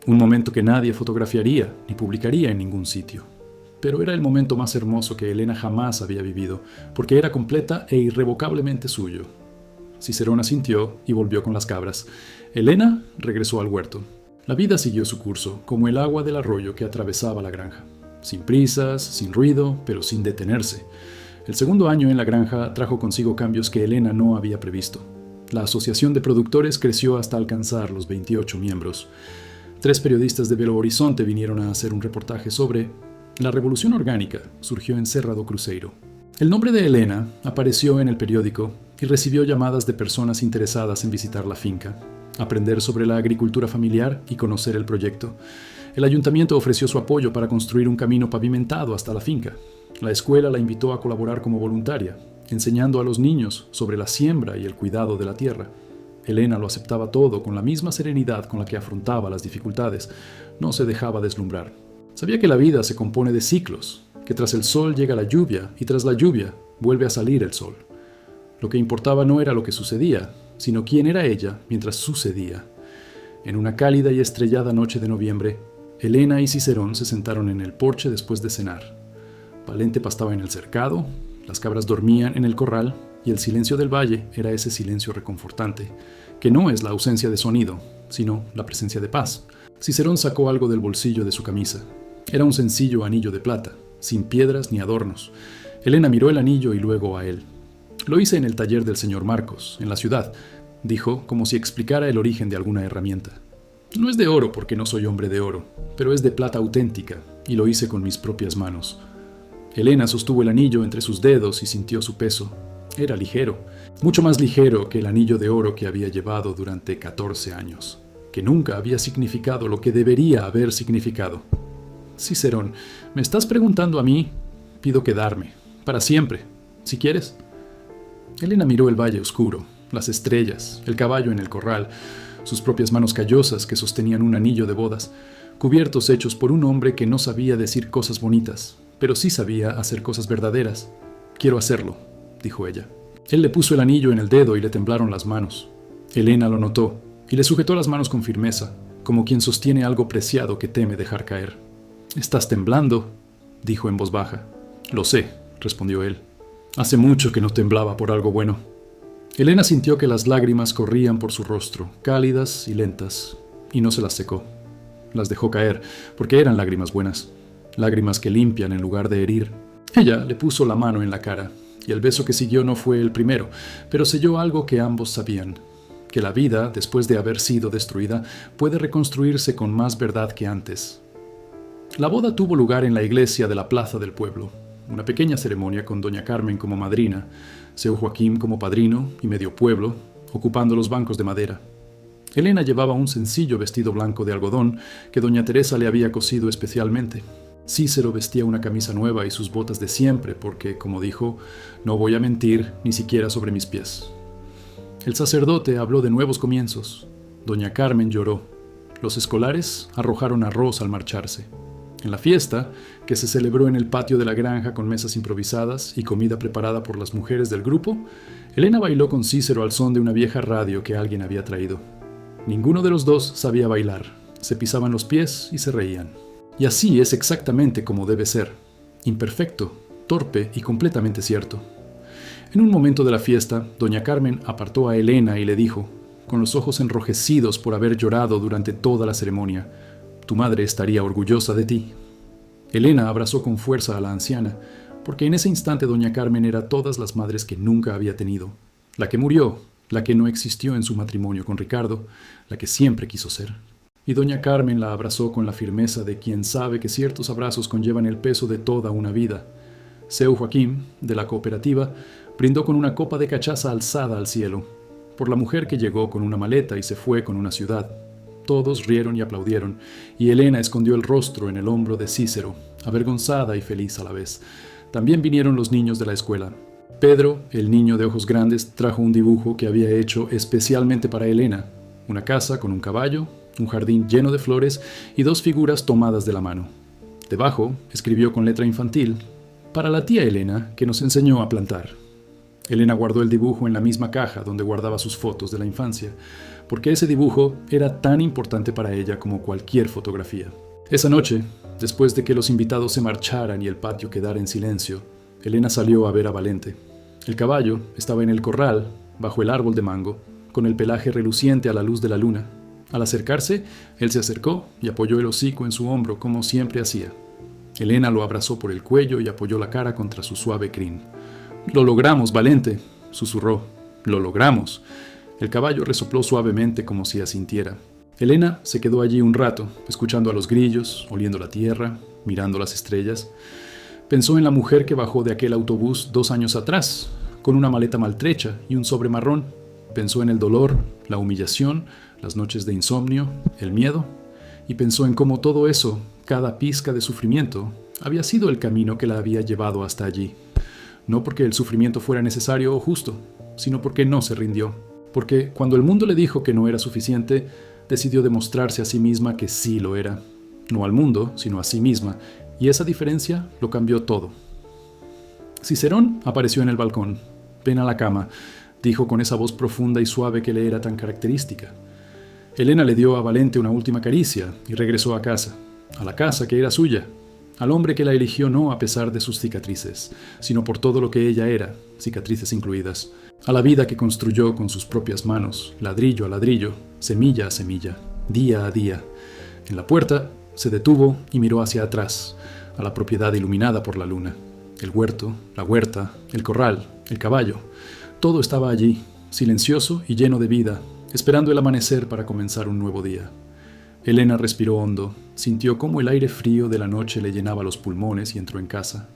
un momento que nadie fotografiaría ni publicaría en ningún sitio. Pero era el momento más hermoso que Elena jamás había vivido, porque era completa e irrevocablemente suyo. Cicerón asintió y volvió con las cabras. Elena regresó al huerto. La vida siguió su curso, como el agua del arroyo que atravesaba la granja. Sin prisas, sin ruido, pero sin detenerse. El segundo año en la granja trajo consigo cambios que Elena no había previsto. La asociación de productores creció hasta alcanzar los 28 miembros. 3 periodistas de Belo Horizonte vinieron a hacer un reportaje sobre la revolución orgánica. Surgió en Cerrado Cruzeiro. El nombre de Elena apareció en el periódico y recibió llamadas de personas interesadas en visitar la finca, aprender sobre la agricultura familiar y conocer el proyecto. El ayuntamiento ofreció su apoyo para construir un camino pavimentado hasta la finca. La escuela la invitó a colaborar como voluntaria, enseñando a los niños sobre la siembra y el cuidado de la tierra. Elena lo aceptaba todo con la misma serenidad con la que afrontaba las dificultades. No se dejaba deslumbrar. Sabía que la vida se compone de ciclos, que tras el sol llega la lluvia y tras la lluvia vuelve a salir el sol. Lo que importaba no era lo que sucedía, sino quién era ella mientras sucedía. En una cálida y estrellada noche de noviembre, Elena y Cicerón se sentaron en el porche después de cenar. Valente pastaba en el cercado, las cabras dormían en el corral y el silencio del valle era ese silencio reconfortante, que no es la ausencia de sonido, sino la presencia de paz. Cicerón sacó algo del bolsillo de su camisa. Era un sencillo anillo de plata, sin piedras ni adornos. Elena miró el anillo y luego a él. Lo hice en el taller del señor Marcos, en la ciudad, dijo, como si explicara el origen de alguna herramienta. No es de oro porque no soy hombre de oro, pero es de plata auténtica, y lo hice con mis propias manos. Elena sostuvo el anillo entre sus dedos y sintió su peso. Era ligero, mucho más ligero que el anillo de oro que había llevado durante 14 años, que nunca había significado lo que debería haber significado. Cicerón, ¿me estás preguntando a mí? Pido quedarme, para siempre, si quieres. Elena miró el valle oscuro, las estrellas, el caballo en el corral, sus propias manos callosas que sostenían un anillo de bodas, cubiertos hechos por un hombre que no sabía decir cosas bonitas, pero sí sabía hacer cosas verdaderas. Quiero hacerlo, dijo ella. Él le puso el anillo en el dedo y le temblaron las manos. Elena lo notó y le sujetó las manos con firmeza, como quien sostiene algo preciado que teme dejar caer. «Estás temblando», dijo en voz baja. «Lo sé», respondió él. «Hace mucho que no temblaba por algo bueno». Elena sintió que las lágrimas corrían por su rostro, cálidas y lentas, y no se las secó. Las dejó caer, porque eran lágrimas buenas, lágrimas que limpian en lugar de herir. Ella le puso la mano en la cara, y el beso que siguió no fue el primero, pero selló algo que ambos sabían, que la vida, después de haber sido destruida, puede reconstruirse con más verdad que antes. La boda tuvo lugar en la iglesia de la plaza del pueblo, una pequeña ceremonia con doña Carmen como madrina, seu Joaquín como padrino y medio pueblo, ocupando los bancos de madera. Elena llevaba un sencillo vestido blanco de algodón que doña Teresa le había cosido especialmente. Cícero vestía una camisa nueva y sus botas de siempre porque, como dijo, no voy a mentir ni siquiera sobre mis pies. El sacerdote habló de nuevos comienzos. Doña Carmen lloró. Los escolares arrojaron arroz al marcharse. En la fiesta, que se celebró en el patio de la granja con mesas improvisadas y comida preparada por las mujeres del grupo, Elena bailó con Cícero al son de una vieja radio que alguien había traído. Ninguno de los dos sabía bailar, se pisaban los pies y se reían. Y así es exactamente como debe ser, imperfecto, torpe y completamente cierto. En un momento de la fiesta, doña Carmen apartó a Elena y le dijo, con los ojos enrojecidos por haber llorado durante toda la ceremonia, «Tu madre estaría orgullosa de ti». Elena abrazó con fuerza a la anciana, porque en ese instante doña Carmen era todas las madres que nunca había tenido. La que murió, la que no existió en su matrimonio con Ricardo, la que siempre quiso ser. Y doña Carmen la abrazó con la firmeza de quien sabe que ciertos abrazos conllevan el peso de toda una vida. Seu Joaquín, de la cooperativa, brindó con una copa de cachaza alzada al cielo, por la mujer que llegó con una maleta y se fue con una ciudad. Todos rieron y aplaudieron, y Elena escondió el rostro en el hombro de Cícero, avergonzada y feliz a la vez. También vinieron los niños de la escuela. Pedro, el niño de ojos grandes, trajo un dibujo que había hecho especialmente para Elena, una casa con un caballo, un jardín lleno de flores y dos figuras tomadas de la mano. Debajo escribió con letra infantil, «Para la tía Elena, que nos enseñó a plantar». Elena guardó el dibujo en la misma caja donde guardaba sus fotos de la infancia, porque ese dibujo era tan importante para ella como cualquier fotografía. Esa noche, después de que los invitados se marcharan y el patio quedara en silencio, Elena salió a ver a Valente. El caballo estaba en el corral, bajo el árbol de mango, con el pelaje reluciente a la luz de la luna. Al acercarse, él se acercó y apoyó el hocico en su hombro, como siempre hacía. Elena lo abrazó por el cuello y apoyó la cara contra su suave crin. «Lo logramos, Valente», susurró. «Lo logramos». El caballo resopló suavemente como si asintiera. Elena se quedó allí un rato, escuchando a los grillos, oliendo la tierra, mirando las estrellas. Pensó en la mujer que bajó de aquel autobús 2 años atrás, con una maleta maltrecha y un sobre marrón. Pensó en el dolor, la humillación, las noches de insomnio, el miedo. Y pensó en cómo todo eso, cada pizca de sufrimiento, había sido el camino que la había llevado hasta allí. No porque el sufrimiento fuera necesario o justo, sino porque no se rindió. Porque cuando el mundo le dijo que no era suficiente, decidió demostrarse a sí misma que sí lo era. No al mundo, sino a sí misma, y esa diferencia lo cambió todo. Cicerón apareció en el balcón. «Ven a la cama», dijo con esa voz profunda y suave que le era tan característica. Elena le dio a Valente una última caricia y regresó a la casa que era suya, al hombre que la eligió no a pesar de sus cicatrices, sino por todo lo que ella era, cicatrices incluidas, a la vida que construyó con sus propias manos, ladrillo a ladrillo, semilla a semilla, día a día. En la puerta se detuvo y miró hacia atrás, a la propiedad iluminada por la luna. El huerto, la huerta, el corral, el caballo, todo estaba allí, silencioso y lleno de vida, esperando el amanecer para comenzar un nuevo día. Elena respiró hondo, sintió cómo el aire frío de la noche le llenaba los pulmones y entró en casa.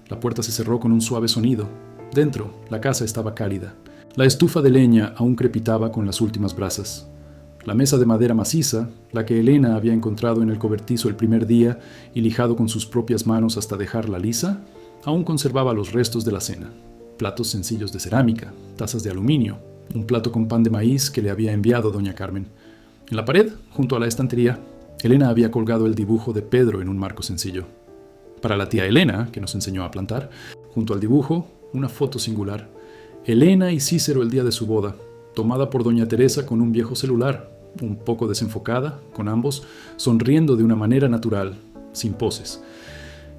La puerta se cerró con un suave sonido. Dentro, la casa estaba cálida. La estufa de leña aún crepitaba con las últimas brasas. La mesa de madera maciza, la que Elena había encontrado en el cobertizo el primer día y lijado con sus propias manos hasta dejarla lisa, aún conservaba los restos de la cena. Platos sencillos de cerámica, tazas de aluminio, un plato con pan de maíz que le había enviado doña Carmen. En la pared, junto a la estantería, Elena había colgado el dibujo de Pedro en un marco sencillo. Para la tía Elena, que nos enseñó a plantar, junto al dibujo, una foto singular. Elena y Cícero el día de su boda, tomada por doña Teresa con un viejo celular, un poco desenfocada, con ambos, sonriendo de una manera natural, sin poses.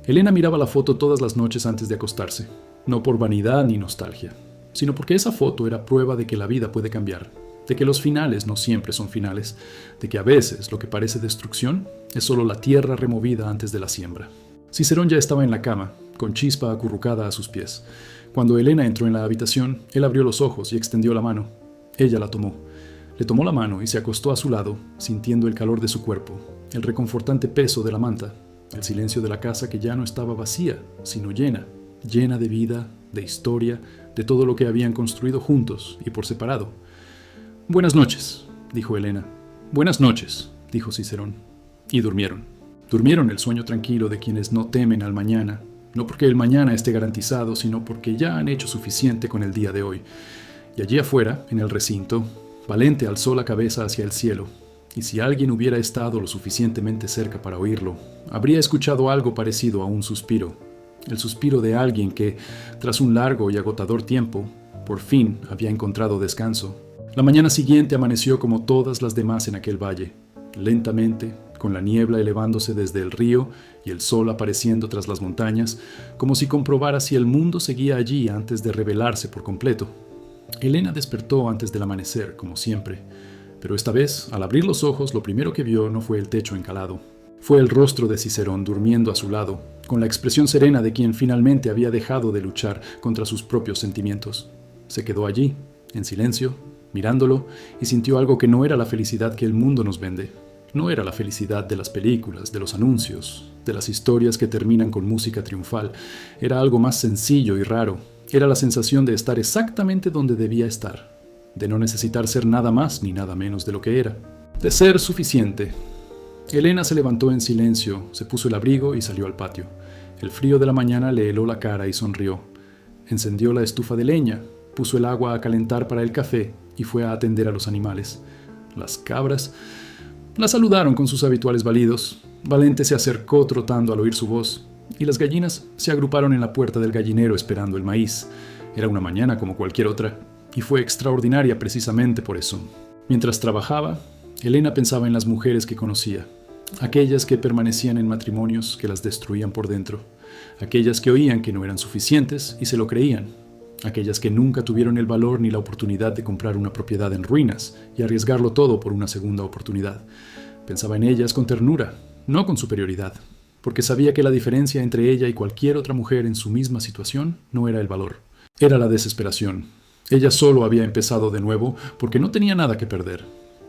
Elena miraba la foto todas las noches antes de acostarse, no por vanidad ni nostalgia, sino porque esa foto era prueba de que la vida puede cambiar, de que los finales no siempre son finales, de que a veces lo que parece destrucción es solo la tierra removida antes de la siembra. Cicerón ya estaba en la cama, con Chispa acurrucada a sus pies. Cuando Elena entró en la habitación, él abrió los ojos y extendió la mano. Ella la tomó. Le tomó la mano y se acostó a su lado, sintiendo el calor de su cuerpo, el reconfortante peso de la manta, el silencio de la casa que ya no estaba vacía, sino llena de vida, de historia, de todo lo que habían construido juntos y por separado. «Buenas noches», dijo Elena. «Buenas noches», dijo Cicerón. Y durmieron. Durmieron el sueño tranquilo de quienes no temen al mañana, no porque el mañana esté garantizado, sino porque ya han hecho suficiente con el día de hoy. Y allí afuera, en el recinto, Valente alzó la cabeza hacia el cielo, y si alguien hubiera estado lo suficientemente cerca para oírlo, habría escuchado algo parecido a un suspiro, el suspiro de alguien que, tras un largo y agotador tiempo, por fin había encontrado descanso. La mañana siguiente amaneció como todas las demás en aquel valle, lentamente, con la niebla elevándose desde el río y el sol apareciendo tras las montañas, como si comprobara si el mundo seguía allí antes de revelarse por completo. Elena despertó antes del amanecer, como siempre, pero esta vez, al abrir los ojos, lo primero que vio no fue el techo encalado. Fue el rostro de Cicerón durmiendo a su lado, con la expresión serena de quien finalmente había dejado de luchar contra sus propios sentimientos. Se quedó allí, en silencio, mirándolo, y sintió algo que no era la felicidad que el mundo nos vende. No era la felicidad de las películas, de los anuncios, de las historias que terminan con música triunfal. Era algo más sencillo y raro. Era la sensación de estar exactamente donde debía estar, de no necesitar ser nada más ni nada menos de lo que era, de ser suficiente. Elena se levantó en silencio, se puso el abrigo y salió al patio. El frío de la mañana le heló la cara y sonrió. Encendió la estufa de leña, puso el agua a calentar para el café y fue a atender a los animales. Las cabras la saludaron con sus habituales balidos. Valente se acercó trotando al oír su voz, y las gallinas se agruparon en la puerta del gallinero esperando el maíz. Era una mañana como cualquier otra, y fue extraordinaria precisamente por eso. Mientras trabajaba, Elena pensaba en las mujeres que conocía, aquellas que permanecían en matrimonios que las destruían por dentro, aquellas que oían que no eran suficientes y se lo creían, aquellas que nunca tuvieron el valor ni la oportunidad de comprar una propiedad en ruinas y arriesgarlo todo por una segunda oportunidad. Pensaba en ellas con ternura, no con superioridad, porque sabía que la diferencia entre ella y cualquier otra mujer en su misma situación no era el valor, era la desesperación. Ella solo había empezado de nuevo porque no tenía nada que perder.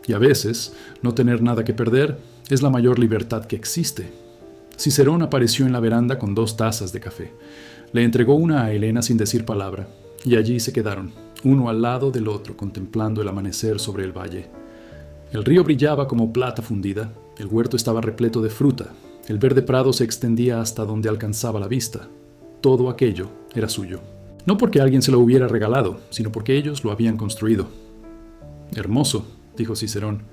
Y a veces, no tener nada que perder es la mayor libertad que existe. Cicerón apareció en la veranda con 2 tazas de café. Le entregó una a Elena sin decir palabra, y allí se quedaron, uno al lado del otro, contemplando el amanecer sobre el valle. El río brillaba como plata fundida, el huerto estaba repleto de fruta, el verde prado se extendía hasta donde alcanzaba la vista. Todo aquello era suyo. No porque alguien se lo hubiera regalado, sino porque ellos lo habían construido. «Hermoso», dijo Cicerón.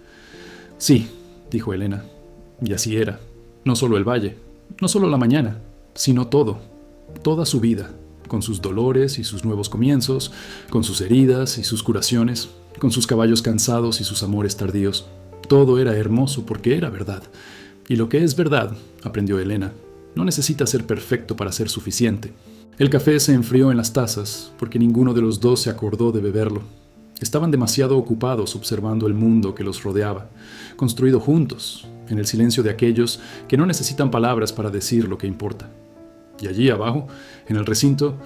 «Sí», dijo Elena. Y así era. No solo el valle, no solo la mañana, sino todo, toda su vida, con sus dolores y sus nuevos comienzos, con sus heridas y sus curaciones, con sus caballos cansados y sus amores tardíos. Todo era hermoso porque era verdad. Y lo que es verdad, aprendió Elena, no necesita ser perfecto para ser suficiente. El café se enfrió en las tazas porque ninguno de los dos se acordó de beberlo. Estaban demasiado ocupados observando el mundo que los rodeaba, construido juntos, en el silencio de aquellos que no necesitan palabras para decir lo que importa. Y allí abajo, en el recinto,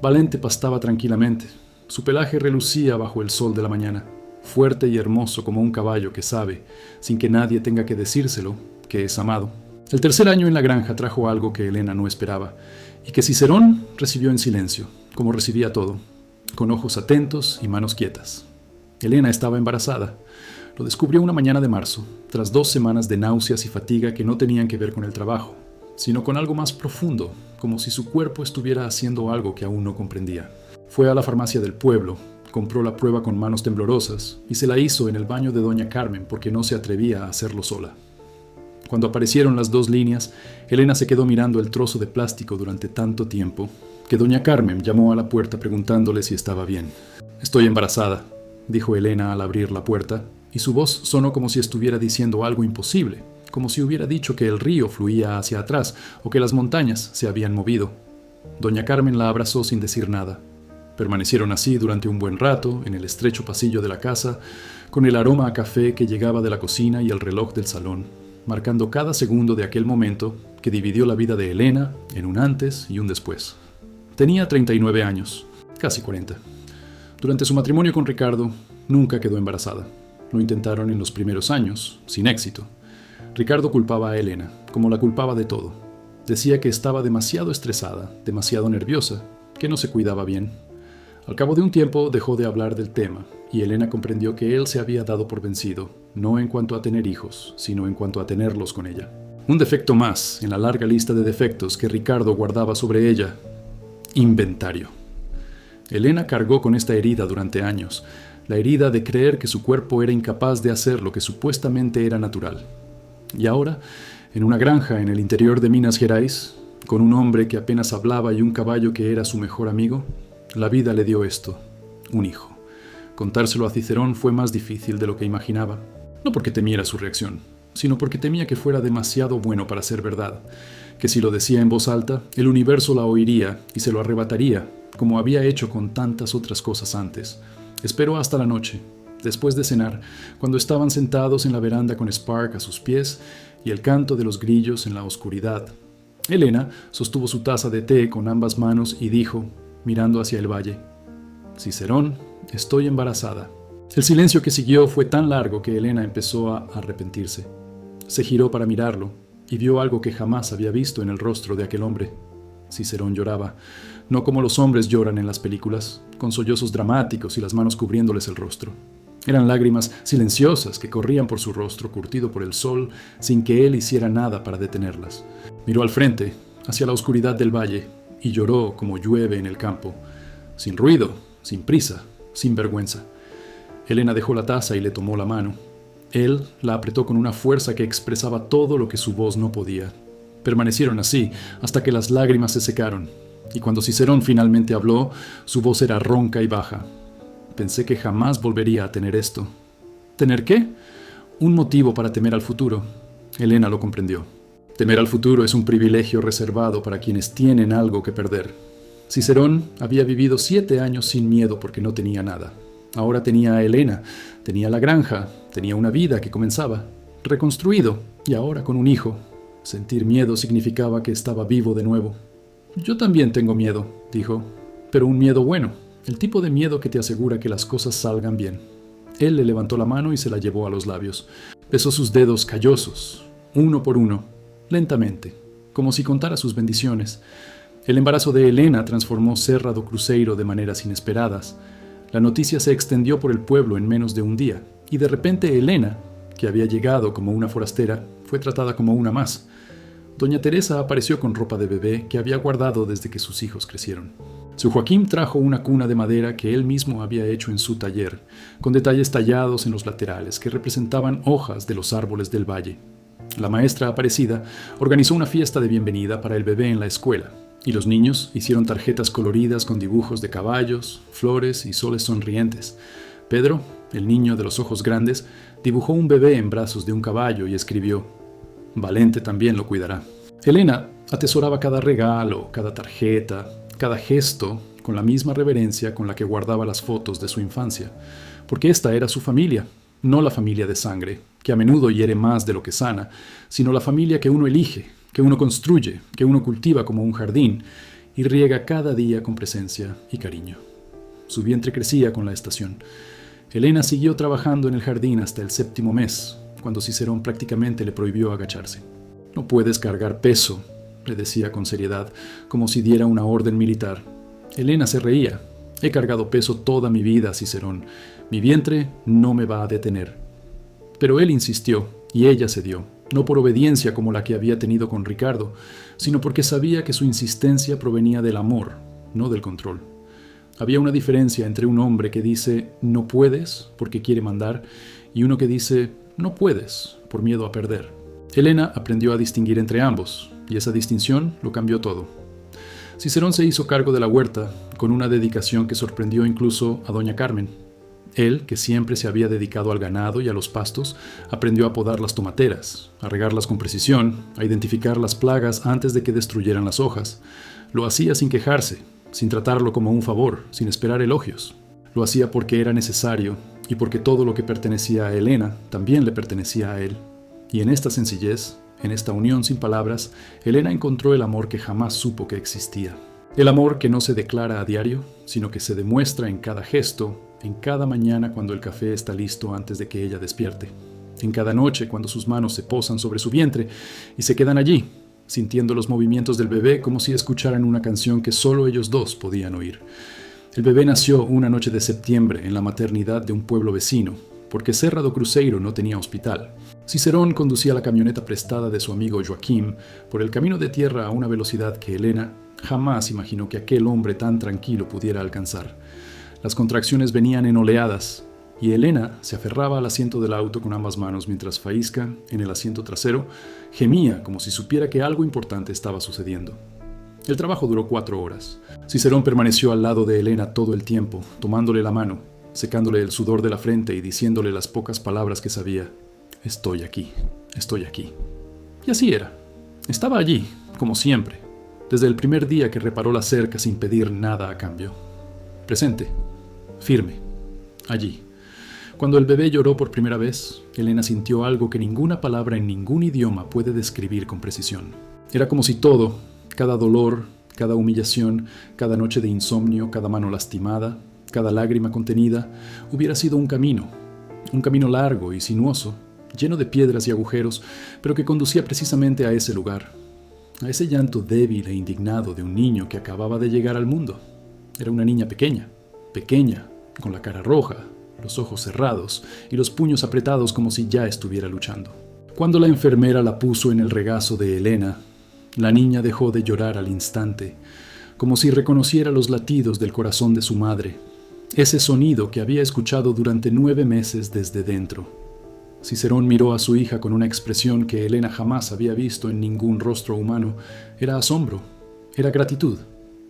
Valente pastaba tranquilamente. Su pelaje relucía bajo el sol de la mañana, fuerte y hermoso como un caballo que sabe, sin que nadie tenga que decírselo, que es amado. El tercer año en la granja trajo algo que Elena no esperaba, y que Cicerón recibió en silencio, como recibía todo, con ojos atentos y manos quietas. Elena estaba embarazada. Lo descubrió una mañana de marzo, tras 2 semanas de náuseas y fatiga que no tenían que ver con el trabajo, sino con algo más profundo, como si su cuerpo estuviera haciendo algo que aún no comprendía. Fue a la farmacia del pueblo, compró la prueba con manos temblorosas y se la hizo en el baño de doña Carmen porque no se atrevía a hacerlo sola. Cuando aparecieron las 2 líneas, Elena se quedó mirando el trozo de plástico durante tanto tiempo que doña Carmen llamó a la puerta preguntándole si estaba bien. «Estoy embarazada», dijo Elena al abrir la puerta, y su voz sonó como si estuviera diciendo algo imposible, como si hubiera dicho que el río fluía hacia atrás o que las montañas se habían movido. Doña Carmen la abrazó sin decir nada. Permanecieron así durante un buen rato en el estrecho pasillo de la casa, con el aroma a café que llegaba de la cocina y el reloj del salón, marcando cada segundo de aquel momento que dividió la vida de Elena en un antes y un después. Tenía 39 años, casi 40. Durante su matrimonio con Ricardo, nunca quedó embarazada. Lo intentaron en los primeros años, sin éxito. Ricardo culpaba a Elena, como la culpaba de todo. Decía que estaba demasiado estresada, demasiado nerviosa, que no se cuidaba bien. Al cabo de un tiempo dejó de hablar del tema, y Elena comprendió que él se había dado por vencido, no en cuanto a tener hijos, sino en cuanto a tenerlos con ella. Un defecto más en la larga lista de defectos que Ricardo guardaba sobre ella. Inventario. Elena cargó con esta herida durante años, la herida de creer que su cuerpo era incapaz de hacer lo que supuestamente era natural. Y ahora, en una granja en el interior de Minas Gerais, con un hombre que apenas hablaba y un caballo que era su mejor amigo, la vida le dio esto, un hijo. Contárselo a Cicerón fue más difícil de lo que imaginaba, no porque temiera su reacción, sino porque temía que fuera demasiado bueno para ser verdad, que si lo decía en voz alta, el universo la oiría y se lo arrebataría, como había hecho con tantas otras cosas antes. Esperó hasta la noche, después de cenar, cuando estaban sentados en la veranda con Spark a sus pies y el canto de los grillos en la oscuridad. Elena sostuvo su taza de té con ambas manos y dijo, mirando hacia el valle: «Cicerón, estoy embarazada». El silencio que siguió fue tan largo que Elena empezó a arrepentirse. Se giró para mirarlo y vio algo que jamás había visto en el rostro de aquel hombre. Cicerón lloraba, no como los hombres lloran en las películas, con sollozos dramáticos y las manos cubriéndoles el rostro. Eran lágrimas silenciosas que corrían por su rostro curtido por el sol sin que él hiciera nada para detenerlas. Miró al frente, hacia la oscuridad del valle, y lloró como llueve en el campo, sin ruido, sin prisa, sin vergüenza. Elena dejó la taza y le tomó la mano. Él la apretó con una fuerza que expresaba todo lo que su voz no podía. Permanecieron así hasta que las lágrimas se secaron, y cuando Cicerón finalmente habló, su voz era ronca y baja. Pensé que jamás volvería a tener esto. ¿Tener qué? Un motivo para temer al futuro. Elena lo comprendió. Temer al futuro es un privilegio reservado para quienes tienen algo que perder. Cicerón había vivido 7 años sin miedo porque no tenía nada. Ahora tenía a Elena, tenía la granja, tenía una vida que comenzaba, reconstruido, y ahora con un hijo. Sentir miedo significaba que estaba vivo de nuevo. «Yo también tengo miedo», dijo, «pero un miedo bueno, el tipo de miedo que te asegura que las cosas salgan bien». Él le levantó la mano y se la llevó a los labios. Besó sus dedos callosos, uno por uno, lentamente, como si contara sus bendiciones. El embarazo de Elena transformó Serra do Cruzeiro de maneras inesperadas. La noticia se extendió por el pueblo en menos de un día, y de repente Elena, que había llegado como una forastera, fue tratada como una más. Doña Teresa apareció con ropa de bebé que había guardado desde que sus hijos crecieron. Su Joaquín trajo una cuna de madera que él mismo había hecho en su taller, con detalles tallados en los laterales que representaban hojas de los árboles del valle. La maestra Aparecida organizó una fiesta de bienvenida para el bebé en la escuela, y los niños hicieron tarjetas coloridas con dibujos de caballos, flores y soles sonrientes. Pedro, el niño de los ojos grandes, dibujó un bebé en brazos de un caballo y escribió: «Valente también lo cuidará». Elena atesoraba cada regalo, cada tarjeta, cada gesto, con la misma reverencia con la que guardaba las fotos de su infancia, porque esta era su familia, no la familia de sangre, que a menudo hiere más de lo que sana, sino la familia que uno elige, que uno construye, que uno cultiva como un jardín y riega cada día con presencia y cariño. Su vientre crecía con la estación. Elena siguió trabajando en el jardín hasta el 7º mes, cuando Cicerón prácticamente le prohibió agacharse. «No puedes cargar peso», le decía con seriedad, como si diera una orden militar. Elena se reía. «He cargado peso toda mi vida, Cicerón. Mi vientre no me va a detener». Pero él insistió, y ella cedió, no por obediencia como la que había tenido con Ricardo, sino porque sabía que su insistencia provenía del amor, no del control. Había una diferencia entre un hombre que dice «no puedes» porque quiere mandar, y uno que dice «no puedes» por miedo a perder. Elena aprendió a distinguir entre ambos, y esa distinción lo cambió todo. Cicerón se hizo cargo de la huerta con una dedicación que sorprendió incluso a doña Carmen. Él, que siempre se había dedicado al ganado y a los pastos, aprendió a podar las tomateras, a regarlas con precisión, a identificar las plagas antes de que destruyeran las hojas. Lo hacía sin quejarse, sin tratarlo como un favor, sin esperar elogios. Lo hacía porque era necesario y porque todo lo que pertenecía a Elena también le pertenecía a él. Y en esta sencillez, en esta unión sin palabras, Elena encontró el amor que jamás supo que existía. El amor que no se declara a diario, sino que se demuestra en cada gesto, en cada mañana cuando el café está listo antes de que ella despierte, en cada noche cuando sus manos se posan sobre su vientre y se quedan allí, sintiendo los movimientos del bebé como si escucharan una canción que solo ellos dos podían oír. El bebé nació una noche de septiembre en la maternidad de un pueblo vecino, porque Serra do Cruzeiro no tenía hospital. Cicerón conducía la camioneta prestada de su amigo Joaquim por el camino de tierra a una velocidad que Elena jamás imaginó que aquel hombre tan tranquilo pudiera alcanzar. Las contracciones venían en oleadas, y Elena se aferraba al asiento del auto con ambas manos mientras Faísca, en el asiento trasero, gemía como si supiera que algo importante estaba sucediendo. El trabajo duró 4 horas. Cicerón permaneció al lado de Elena todo el tiempo, tomándole la mano, secándole el sudor de la frente y diciéndole las pocas palabras que sabía. Estoy aquí, estoy aquí. Y así era. Estaba allí, como siempre, desde el primer día que reparó la cerca sin pedir nada a cambio. Presente, firme, allí. Cuando el bebé lloró por primera vez, Elena sintió algo que ninguna palabra en ningún idioma puede describir con precisión. Era como si todo, cada dolor, cada humillación, cada noche de insomnio, cada mano lastimada, cada lágrima contenida, hubiera sido un camino largo y sinuoso, lleno de piedras y agujeros, pero que conducía precisamente a ese lugar, a ese llanto débil e indignado de un niño que acababa de llegar al mundo. Era una niña pequeña, con la cara roja, los ojos cerrados y los puños apretados como si ya estuviera luchando. Cuando la enfermera la puso en el regazo de Elena, la niña dejó de llorar al instante, como si reconociera los latidos del corazón de su madre, ese sonido que había escuchado durante 9 meses desde dentro. Cicerón miró a su hija con una expresión que Elena jamás había visto en ningún rostro humano. Era asombro, era gratitud.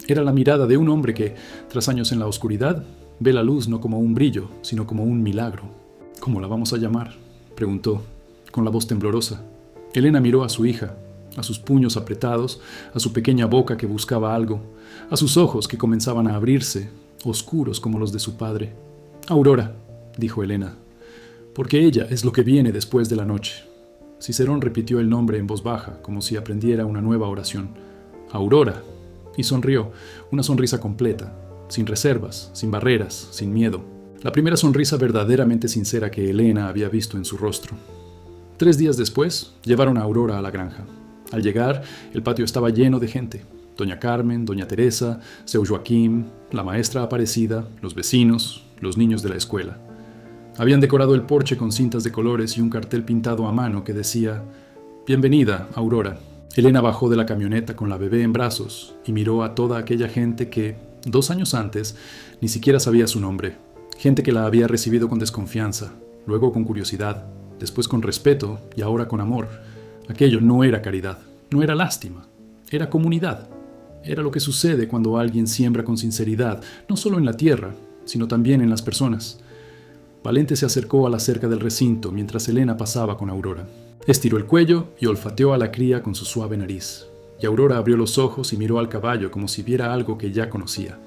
Era la mirada de un hombre que, tras años en la oscuridad, ve la luz no como un brillo, sino como un milagro. ¿Cómo la vamos a llamar?, preguntó, con la voz temblorosa. Elena miró a su hija, a sus puños apretados, a su pequeña boca que buscaba algo, a sus ojos que comenzaban a abrirse, oscuros como los de su padre. Aurora, dijo Elena, porque ella es lo que viene después de la noche. Cicerón repitió el nombre en voz baja, como si aprendiera una nueva oración. Aurora. Y sonrió, una sonrisa completa, sin reservas, sin barreras, sin miedo. La primera sonrisa verdaderamente sincera que Elena había visto en su rostro. 3 días después, llevaron a Aurora a la granja. Al llegar, el patio estaba lleno de gente. Doña Carmen, doña Teresa, seu Joaquim, la maestra Aparecida, los vecinos, los niños de la escuela. Habían decorado el porche con cintas de colores y un cartel pintado a mano que decía: «Bienvenida, Aurora». Elena bajó de la camioneta con la bebé en brazos y miró a toda aquella gente que, 2 años antes, ni siquiera sabía su nombre. Gente que la había recibido con desconfianza, luego con curiosidad, después con respeto y ahora con amor. Aquello no era caridad, no era lástima, era comunidad. Era lo que sucede cuando alguien siembra con sinceridad, no solo en la tierra, sino también en las personas. Valente se acercó a la cerca del recinto mientras Elena pasaba con Aurora. Estiró el cuello y olfateó a la cría con su suave nariz. Y Aurora abrió los ojos y miró al caballo como si viera algo que ya conocía.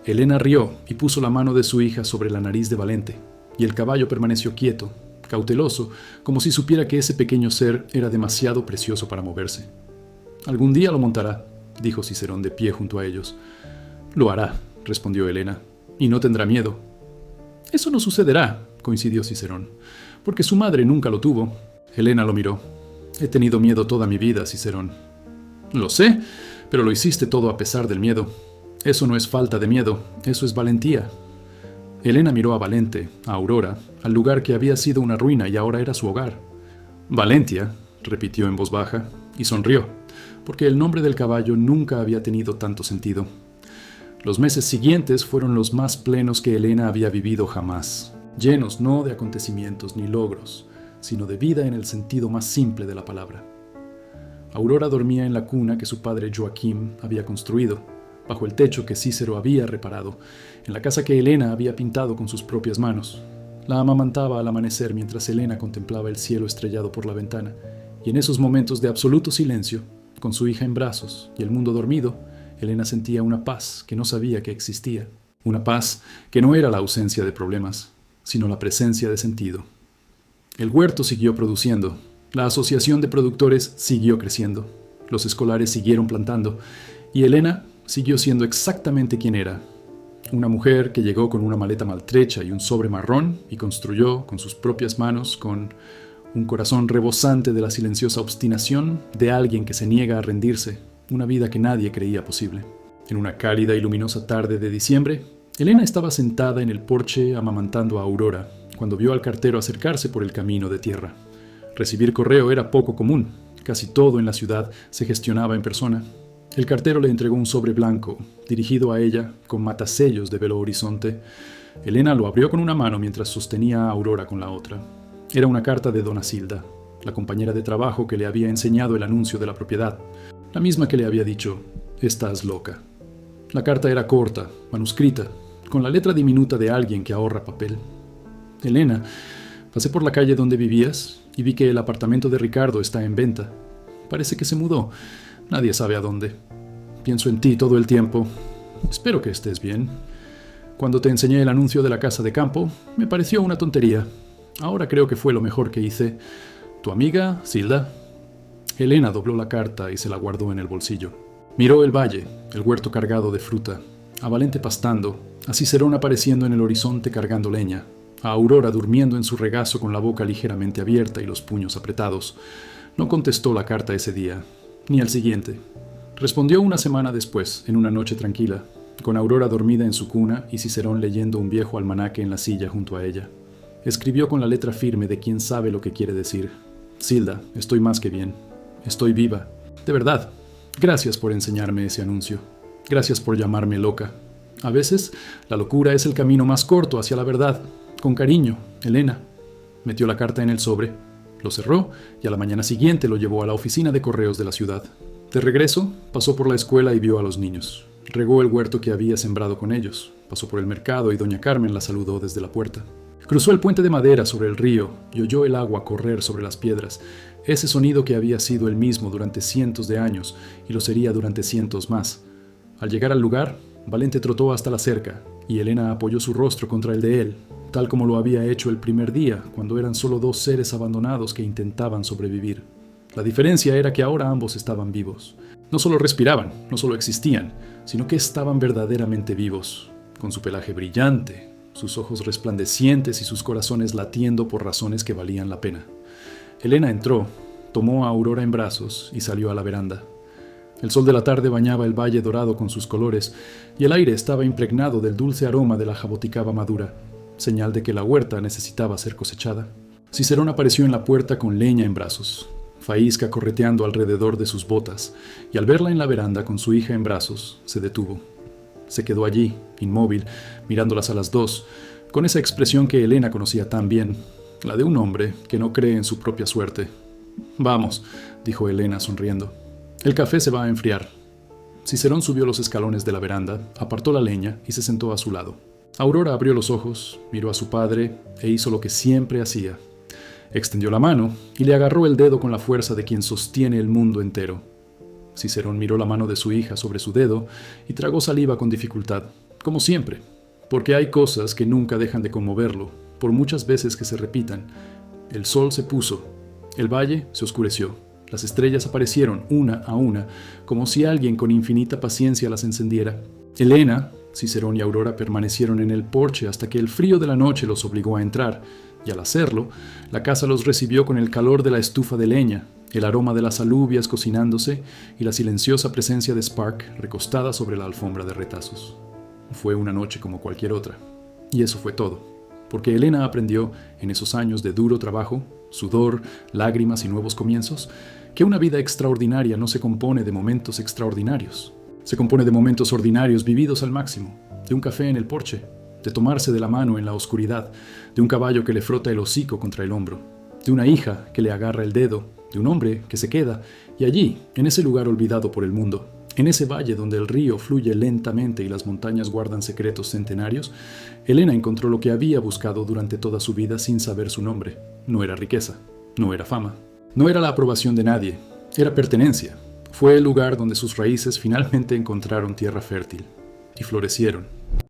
Elena rió y puso la mano de su hija sobre la nariz de Valente, y el caballo permaneció quieto, cauteloso, como si supiera que ese pequeño ser era demasiado precioso para moverse. «Algún día lo montará», dijo Cicerón de pie junto a ellos. «Lo hará», respondió Elena, «y no tendrá miedo». «Eso no sucederá», coincidió Cicerón, «porque su madre nunca lo tuvo». Elena lo miró. «He tenido miedo toda mi vida, Cicerón». «Lo sé, pero lo hiciste todo a pesar del miedo. Eso no es falta de miedo, eso es valentía». Elena miró a Valente, a Aurora, al lugar que había sido una ruina y ahora era su hogar. «Valentia», repitió en voz baja, y sonrió, porque el nombre del caballo nunca había tenido tanto sentido. Los meses siguientes fueron los más plenos que Elena había vivido jamás, llenos no de acontecimientos ni logros, sino de vida en el sentido más simple de la palabra. Aurora dormía en la cuna que su padre Joaquim había construido, bajo el techo que Cícero había reparado, en la casa que Elena había pintado con sus propias manos. La amamantaba al amanecer mientras Elena contemplaba el cielo estrellado por la ventana, y en esos momentos de absoluto silencio, con su hija en brazos y el mundo dormido, Elena sentía una paz que no sabía que existía. Una paz que no era la ausencia de problemas, sino la presencia de sentido. El huerto siguió produciendo, la asociación de productores siguió creciendo, los escolares siguieron plantando, y Elena siguió siendo exactamente quien era. Una mujer que llegó con una maleta maltrecha y un sobre marrón y construyó con sus propias manos, con un corazón rebosante de la silenciosa obstinación de alguien que se niega a rendirse, una vida que nadie creía posible. En una cálida y luminosa tarde de diciembre, Elena estaba sentada en el porche amamantando a Aurora, cuando vio al cartero acercarse por el camino de tierra. Recibir correo era poco común, casi todo en la ciudad se gestionaba en persona. El cartero le entregó un sobre blanco, dirigido a ella, con matasellos de Belo Horizonte. Elena lo abrió con una mano mientras sostenía a Aurora con la otra. Era una carta de Dona Silda, la compañera de trabajo que le había enseñado el anuncio de la propiedad, la misma que le había dicho, «Estás loca». La carta era corta, manuscrita, con la letra diminuta de alguien que ahorra papel. «Elena, pasé por la calle donde vivías y vi que el apartamento de Ricardo está en venta. Parece que se mudó. Nadie sabe a dónde. Pienso en ti todo el tiempo. Espero que estés bien. Cuando te enseñé el anuncio de la casa de campo, me pareció una tontería. Ahora creo que fue lo mejor que hice. Tu amiga, Silda». Elena dobló la carta y se la guardó en el bolsillo. Miró el valle, el huerto cargado de fruta, a Valente pastando, a Cicerón apareciendo en el horizonte cargando leña, a Aurora durmiendo en su regazo con la boca ligeramente abierta y los puños apretados. No contestó la carta ese día, ni al siguiente. Respondió una semana después, en una noche tranquila, con Aurora dormida en su cuna y Cicerón leyendo un viejo almanaque en la silla junto a ella. Escribió con la letra firme de quien sabe lo que quiere decir. «Silda, estoy más que bien. Estoy viva. De verdad. Gracias por enseñarme ese anuncio. Gracias por llamarme loca. A veces, la locura es el camino más corto hacia la verdad. Con cariño, Elena». Metió la carta en el sobre, lo cerró y a la mañana siguiente lo llevó a la oficina de correos de la ciudad. De regreso, pasó por la escuela y vio a los niños. Regó el huerto que había sembrado con ellos. Pasó por el mercado y doña Carmen la saludó desde la puerta. Cruzó el puente de madera sobre el río y oyó el agua correr sobre las piedras, ese sonido que había sido el mismo durante cientos de años y lo sería durante cientos más. Al llegar al lugar, Valente trotó hasta la cerca y Elena apoyó su rostro contra el de él, tal como lo había hecho el primer día, cuando eran solo dos seres abandonados que intentaban sobrevivir. La diferencia era que ahora ambos estaban vivos. No solo respiraban, no solo existían, sino que estaban verdaderamente vivos, con su pelaje brillante, sus ojos resplandecientes y sus corazones latiendo por razones que valían la pena. Elena entró, tomó a Aurora en brazos y salió a la veranda. El sol de la tarde bañaba el valle dorado con sus colores y el aire estaba impregnado del dulce aroma de la jaboticaba madura, señal de que la huerta necesitaba ser cosechada. Cicerón apareció en la puerta con leña en brazos, faísca correteando alrededor de sus botas, y al verla en la veranda con su hija en brazos, se detuvo. Se quedó allí, inmóvil, mirándolas a las dos, con esa expresión que Elena conocía tan bien, la de un hombre que no cree en su propia suerte. «Vamos», dijo Elena sonriendo. «El café se va a enfriar». Cicerón subió los escalones de la veranda, apartó la leña y se sentó a su lado. Aurora abrió los ojos, miró a su padre e hizo lo que siempre hacía. Extendió la mano y le agarró el dedo con la fuerza de quien sostiene el mundo entero. Cicerón miró la mano de su hija sobre su dedo y tragó saliva con dificultad, como siempre, porque hay cosas que nunca dejan de conmoverlo, por muchas veces que se repitan. El sol se puso, el valle se oscureció, las estrellas aparecieron una a una, como si alguien con infinita paciencia las encendiera. Elena, Cicerón y Aurora permanecieron en el porche hasta que el frío de la noche los obligó a entrar, y al hacerlo, la casa los recibió con el calor de la estufa de leña, el aroma de las alubias cocinándose y la silenciosa presencia de Spark recostada sobre la alfombra de retazos. Fue una noche como cualquier otra. Y eso fue todo, porque Elena aprendió, en esos años de duro trabajo, sudor, lágrimas y nuevos comienzos, que una vida extraordinaria no se compone de momentos extraordinarios. Se compone de momentos ordinarios vividos al máximo, de un café en el porche, de tomarse de la mano en la oscuridad, de un caballo que le frota el hocico contra el hombro, de una hija que le agarra el dedo, de un hombre que se queda, y allí, en ese lugar olvidado por el mundo, En ese valle donde el río fluye lentamente y las montañas guardan secretos centenarios, Elena encontró lo que había buscado durante toda su vida sin saber su nombre. No era riqueza, no era fama, no era la aprobación de nadie, era pertenencia. Fue el lugar donde sus raíces finalmente encontraron tierra fértil y florecieron.